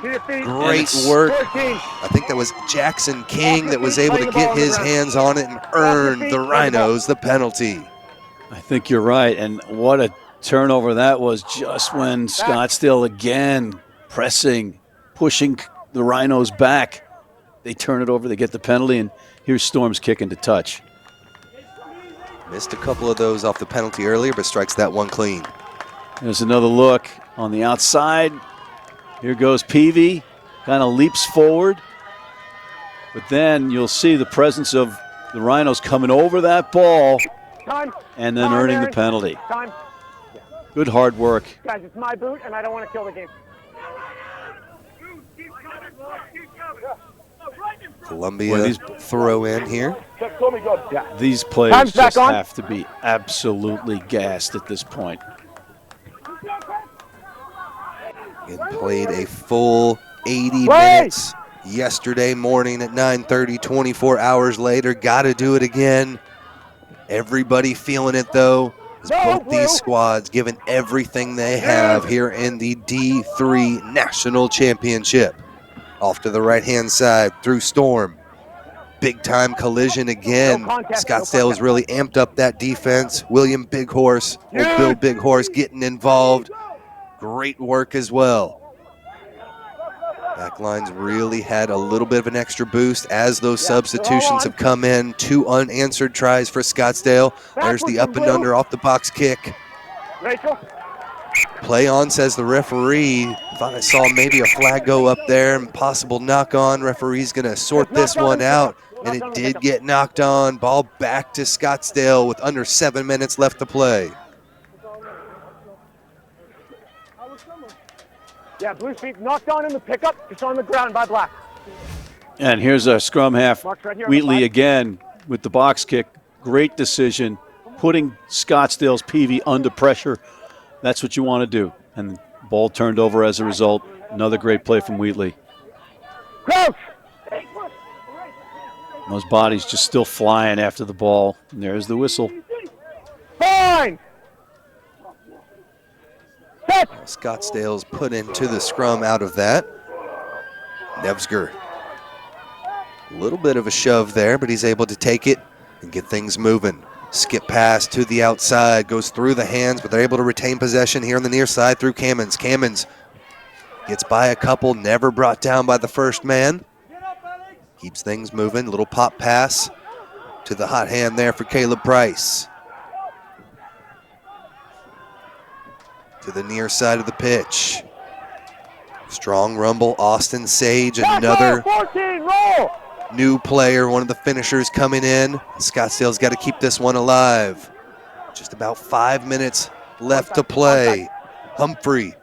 Great work. I think that was Jackson King that was able to get his hands on it and earn the Rhinos the penalty. I think you're right, and what a turnover that was, just when Scottsdale again pressing, pushing the Rhinos back. They turn it over, they get the penalty, and here's Storm's kick into touch. Missed a couple of those off the penalty earlier, but strikes that one clean. There's another look on the outside. Here goes Peavy, kind of leaps forward. But then you'll see the presence of the Rhinos coming over that ball and then earning the penalty. Good hard work. Guys, it's my boot, and I don't want to kill the game. Columbia throw in here. These players just have to be absolutely gassed at this point. And played a full 80 minutes yesterday morning at 9:30, 24 hours later. Got to do it again. Everybody feeling it, though, as both these squads giving everything they have here in the D3 National Championship. Off to the right-hand side through Storm. Big-time collision again. Scottsdale has really amped up that defense. William Big Horse, or Bill Big Horse, getting involved. Great work as well. Backlines really had a little bit of an extra boost as those substitutions have come in. 2 unanswered tries for Scottsdale. There's the up and under off the box kick. Play on, says the referee. Thought I saw maybe a flag go up there and possible knock on. Referee's going to sort this one out, and it did get knocked on. Ball back to Scottsdale with under 7 minutes left to play. Yeah, blue feet knocked on in the pickup, just on the ground by black. And here's a scrum half. Wheatley again with the box kick. Great decision, putting Scottsdale's Peavy under pressure. That's what you want to do. And the ball turned over as a result. Another great play from Wheatley. Crouch! Those bodies just still flying after the ball. And there's the whistle. Fine! Scottsdale's put into the scrum out of that. Nevsger. A little bit of a shove there, but he's able to take it and get things moving. Skip pass to the outside, goes through the hands, but they're able to retain possession here on the near side through Cammons. Cammons gets by a couple, never brought down by the first man. Keeps things moving, little pop pass to the hot hand there for Caleb Price. To the near side of the pitch. Strong rumble, Austin Sage, another new player, one of the finishers coming in. Scottsdale's got to keep this one alive. Just about 5 minutes left to play. Humphrey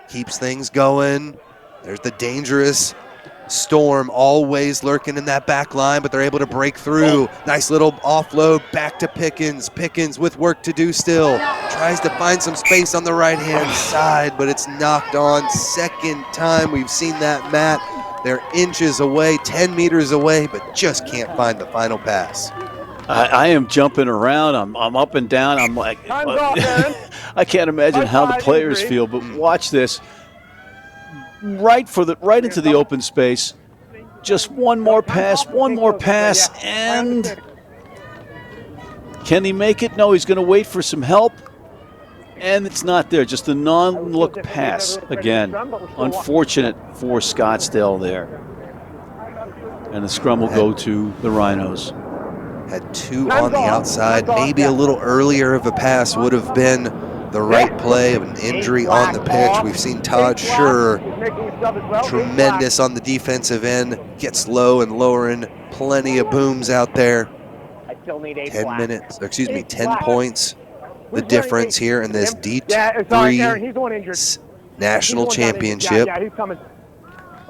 keeps things going. There's the dangerous Storm, always lurking in that back line, but they're able to break through. Nice little offload back to Pickens. Pickens with work to do still. Tries to find some space on the right-hand side, but it's knocked on. Second time we've seen that, Matt. They're inches away, 10 meters away, but just can't find the final pass. I am jumping around. I'm up and down. I'm like, I can't imagine how the players feel, but watch this. Right into the open space. Just one more pass, and Can he make it? No, he's going to wait for some help. And it's not there. Just a non-look pass again. Unfortunate for Scottsdale there. And the scrum will go to the Rhinos. Had 2 on the outside. Maybe a little earlier of a pass would have been the right play of an injury on the pitch. We've seen Todd Schur, tremendous on the defensive end, gets low and lowering. Plenty of booms out there. 10 points. The difference here in this D3 national championship.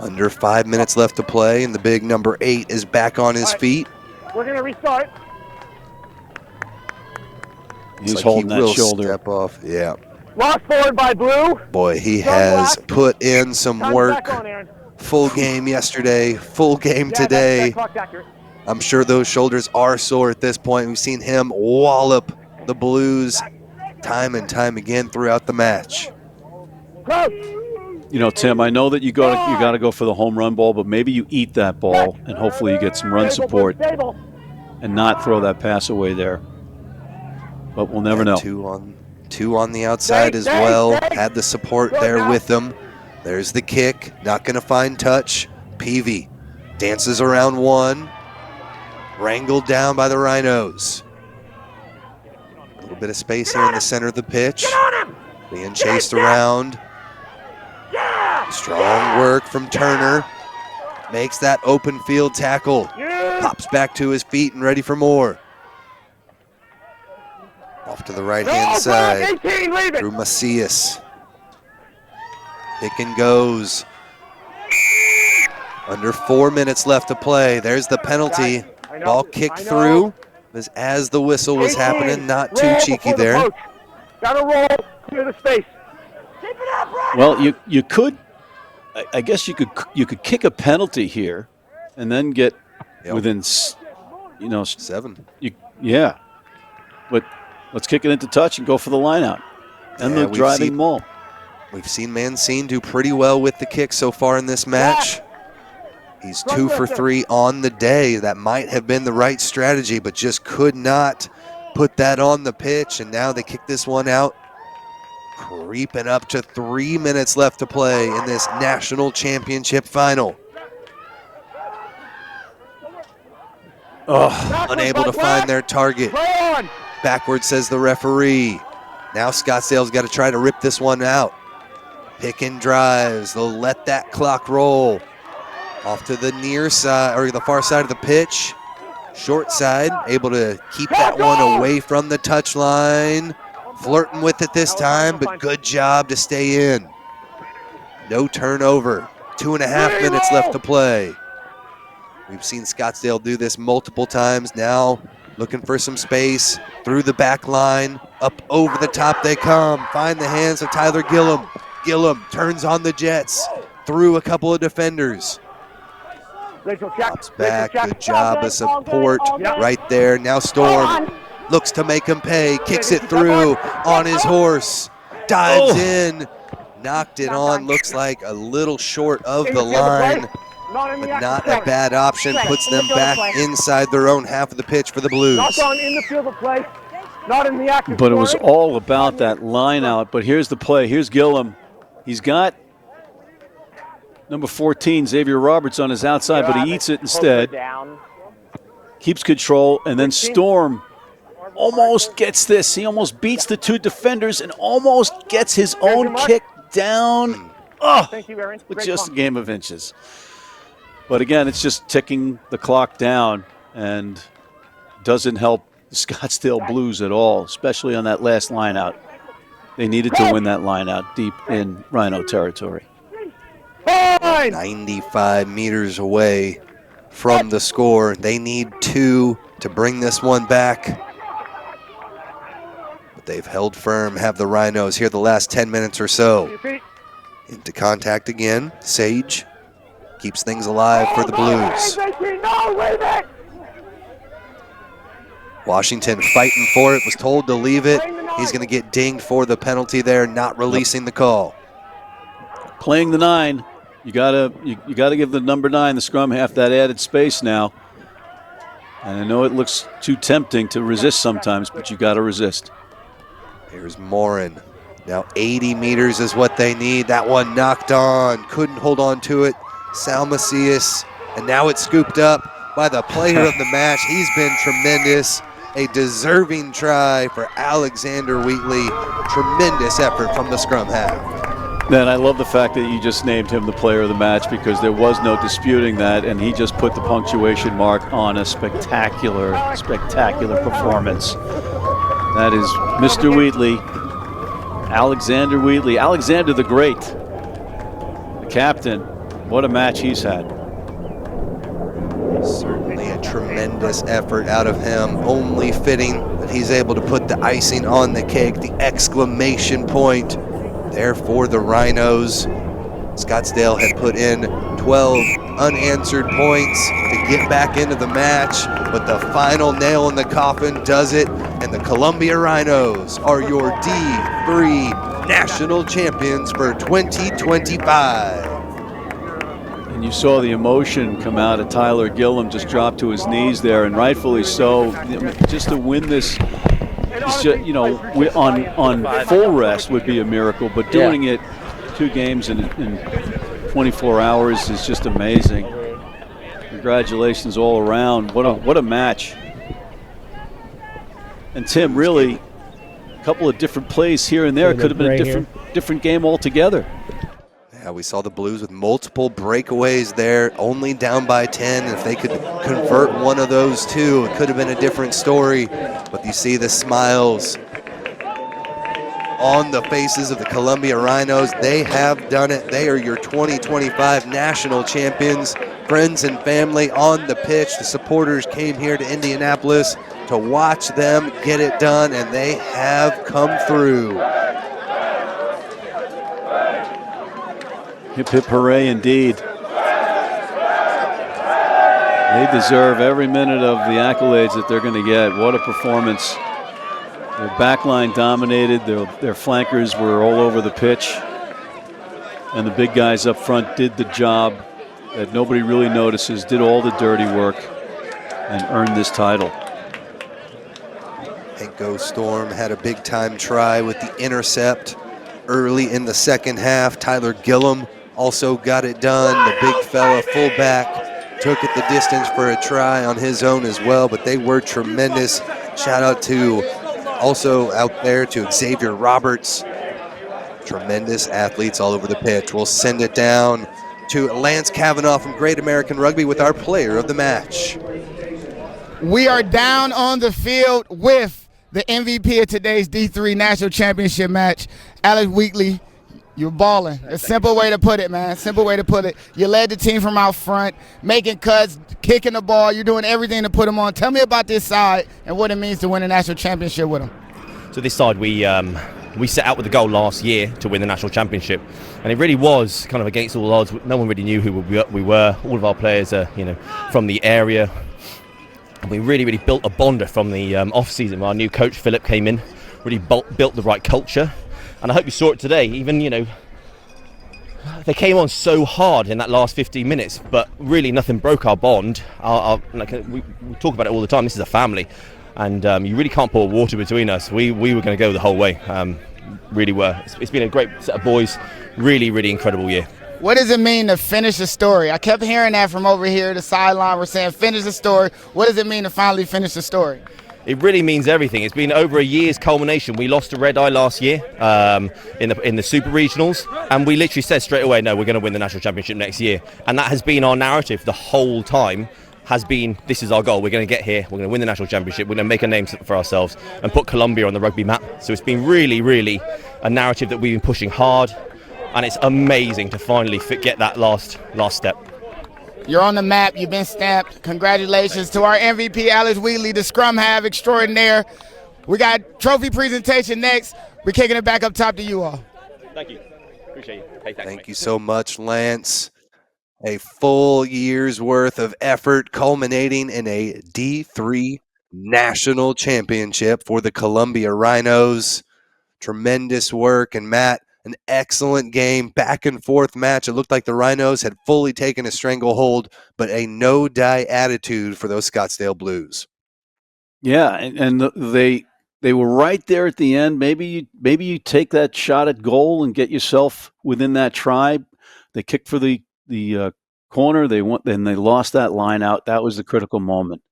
Under 5 minutes left to play, and the big number 8 is back on his feet. We're going to restart. He's holding that shoulder. Step off. Yeah. Lost forward by Blue. Boy, he has put in some work. Full game yesterday, full game today. I'm sure those shoulders are sore at this point. We've seen him wallop the Blues time and time again throughout the match. You know, Tim, I know that you got to go for the home run ball, but maybe you eat that ball and hopefully you get some run support and not throw that pass away there. But we'll never know. 2 on the outside as well. Had the support there with them. There's the kick. Not going to find touch. Peavy dances around 1. Wrangled down by the Rhinos. A little bit of space here in the center of the pitch. Being chased around. Strong work from Turner. Makes that open field tackle. Pops back to his feet and ready for more. Off to the right-hand side. Through Macias. Pick and goes. Under 4 minutes left to play. There's the penalty. Ball kicked through as the whistle was happening. Not too cheeky there. Gotta roll, clear the space. Well, you could, I guess you could kick a penalty here, and then get within, 7. Yeah, but let's kick it into touch and go for the line out and the driving maul. We've seen Mancine do pretty well with the kick so far in this match. He's 2 for 3 on the day. That might have been the right strategy, but just could not put that on the pitch. And now they kick this one out. Creeping up to 3 minutes left to play in this national championship final. Unable to find their target. Backwards, says the referee. Now Scottsdale's got to try to rip this one out. Pick and drives. They'll let that clock roll. Off to the near side, or the far side of the pitch. Short side, able to keep that one away from the touchline. Flirting with it this time, but good job to stay in. No turnover. 2.5 minutes left to play. We've seen Scottsdale do this multiple times now. Looking for some space through the back line. Up over the top they come. Find the hands of Tyler Gillum. Gillum turns on the Jets. Through a couple of defenders. Pops back. Good job of support right there. Now Storm looks to make him pay. Kicks it through on his horse. Dives in. Knocked it on. Looks like a little short of the line. But not a bad option. Puts them back inside their own half of the pitch for the Blues. But it was all about that line out. But here's the play. Here's Gillum. He's got number 14, Xavier Roberts, on his outside, but he eats it instead. Keeps control, and then Storm almost gets this. He almost beats the 2 defenders and almost gets his own kick down. With just a game of inches. But again, it's just ticking the clock down and doesn't help the Scottsdale Blues at all, especially on that last line out. They needed to win that line out deep in Rhino territory. 95 meters away from the score. They need 2 to bring this one back. But they've held firm, have the Rhinos here the last 10 minutes or so. Into contact again. Sage keeps things alive for the Blues. Washington fighting for it, was told to leave it. He's going to get dinged for the penalty there, not releasing the call. Playing the 9, you gotta give the number 9, the scrum half, that added space now. And I know it looks too tempting to resist sometimes, but you got to resist. Here's Morin. Now 80 meters is what they need. That one knocked on. Couldn't hold on to it. Sal Macias. And now it's scooped up by the player of the match. He's been tremendous. A deserving try for Alexander Wheatley. Tremendous effort from the scrum half. Man, I love the fact that you just named him the player of the match, because there was no disputing that, and he just put the punctuation mark on a spectacular, spectacular performance. That is Mr. Wheatley, Alexander Wheatley, Alexander the Great, the captain. What a match he's had. Certainly a tremendous effort out of him. Only fitting that he's able to put the icing on the cake, the exclamation point there for the Rhinos. Scottsdale had put in 12 unanswered points to get back into the match, but the final nail in the coffin does it, and the Columbia Rhinos are your D3 national champions for 2025. And you saw the emotion come out of Tyler Gillum, just dropped to his knees there, and rightfully so. Just to win this, you know, on full rest would be a miracle, but doing it 2 games in 24 hours is just amazing. Congratulations all around. What a match. And Tim, really, a couple of different plays here and there. It could have been a different game altogether. Yeah, we saw the Blues with multiple breakaways there, only down by 10. If they could convert one of those 2, it could have been a different story. But you see the smiles on the faces of the Columbia Rhinos. They have done it. They are your 2025 national champions. Friends and family on the pitch. The supporters came here to Indianapolis to watch them get it done, and they have come through. Hip hip hooray indeed. They deserve every minute of the accolades that they're going to get. What a performance. Their backline dominated. Their flankers were all over the pitch. And the big guys up front did the job that nobody really notices, did all the dirty work, and earned this title. Henko Storm had a big time try with the intercept early in the second half. Tyler Gillum also got it done. The big fella fullback took it the distance for a try on his own as well, but they were tremendous. Shout out to also out there to Xavier Roberts. Tremendous athletes all over the pitch. We'll send it down to Lance Kavanaugh from Great American Rugby with our player of the match. We are down on the field with the MVP of today's D3 National Championship match, Alex Wheatley. You're balling. A simple way to put it, man. Simple way to put it. You led the team from out front, making cuts, kicking the ball. You're doing everything to put them on. Tell me about this side and what it means to win a national championship with them. So this side, we set out with the goal last year to win the national championship, and it really was kind of against all odds. No one really knew who we were. All of our players are, from the area. And we really built a bond from the off-season. Our new coach, Philip, came in, really built the right culture. And I hope you saw it today. Even, they came on so hard in that last 15 minutes, but really nothing broke our bond. We talk about it all the time. This is a family. And you really can't pour water between us. We were going to go the whole way. Really were. It's been a great set of boys. Really incredible year. What does it mean to finish the story? I kept hearing that from over here, the sideline. We're saying finish the story. What does it mean to finally finish the story? It really means everything. It's been over a year's culmination. We lost to Red Eye last year in the Super Regionals, and we literally said straight away, no, we're going to win the national championship next year. And that has been our narrative the whole time. Has been, this is our goal. We're going to get here. We're going to win the national championship. We're going to make a name for ourselves and put Columbia on the rugby map. So it's been really a narrative that we've been pushing hard, and it's amazing to finally get that last step. You're on the map. You've been stamped. Congratulations to our MVP, Alex Wheatley, the scrum half extraordinaire. We got trophy presentation next. We're kicking it back up top to you all. Thank you. Appreciate you. Hey, Thank you so much, Lance. A full year's worth of effort culminating in a D3 national championship for the Columbia Rhinos. Tremendous work. And Matt, An excellent game, back and forth match. It looked like the Rhinos had fully taken a stranglehold, but a no-die attitude for those Scottsdale Blues. Yeah, and they were right there at the end. Maybe you take that shot at goal and get yourself within that try. They kicked for the corner. They lost that line out. That was the critical moment.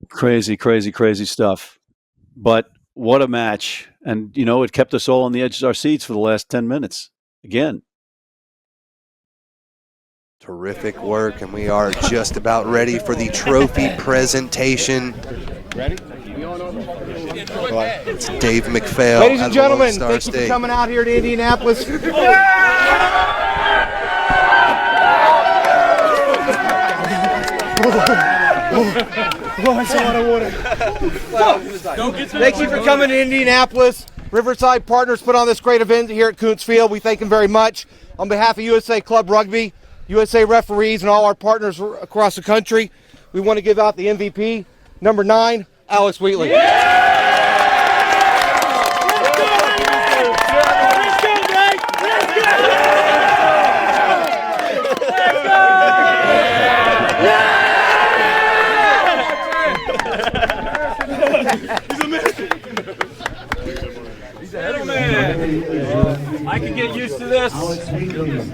Crazy stuff. But what a match. And, it kept us all on the edge of our seats for the last 10 minutes. Again. Terrific work, and we are just about ready for the trophy presentation. Ready? It's Dave McPhail. Ladies and gentlemen, thank you for coming out here to Indianapolis. Thank you for coming to Indianapolis. Riverside Partners put on this great event here at Kuntz Field. We thank them very much. On behalf of USA Club Rugby, USA referees, and all our partners across the country, we want to give out the MVP, number 9, Alex Wheatley. I can get used to this.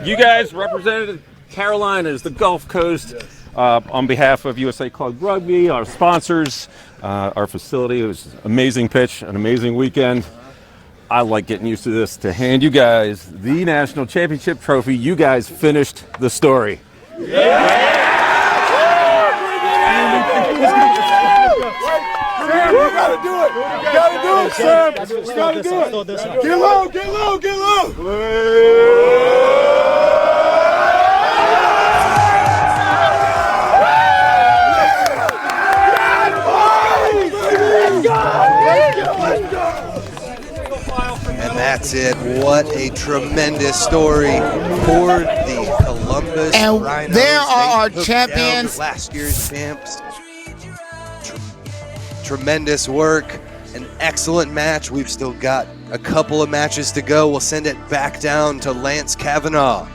You guys represented Carolinas, the Gulf Coast. On behalf of USA Club Rugby, our sponsors, our facility, it was an amazing pitch, an amazing weekend. I like getting used to this, to hand you guys the national championship trophy. You guys finished the story. Yeah! Sam, you gotta do it. You gotta do it, Sam. You gotta do it. Get low, get low, get low. And that's it. What a tremendous story for the Columbus and Rhinos. There are our took champions. down last year's champs. Tremendous work. An excellent match. We've still got a couple of matches to go. We'll send it back down to Lance Kavanaugh.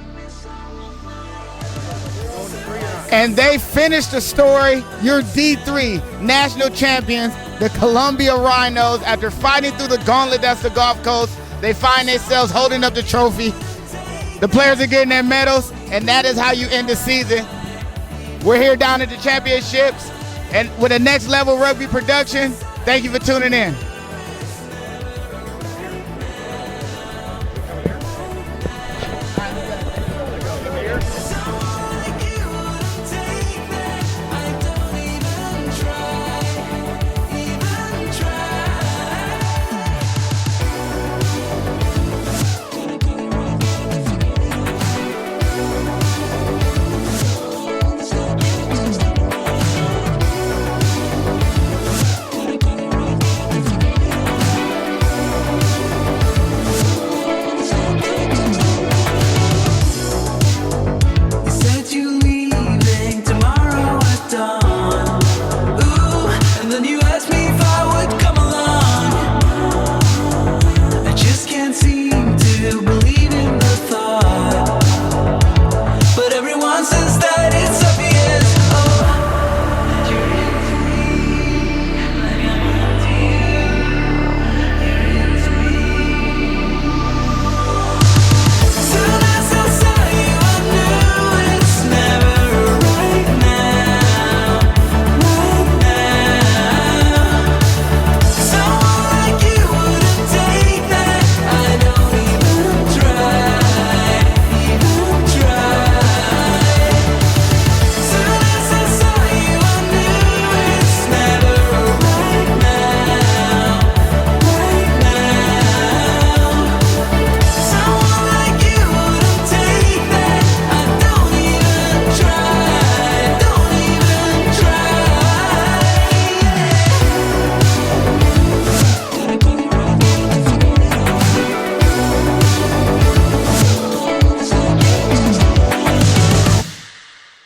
And they finished the story. Your D3 national champions, the Columbia Rhinos, after fighting through the gauntlet that's the Gulf Coast, they find themselves holding up the trophy. The players are getting their medals, and that is how you end the season. We're here down at the championships, and with a next level rugby production, thank you for tuning in.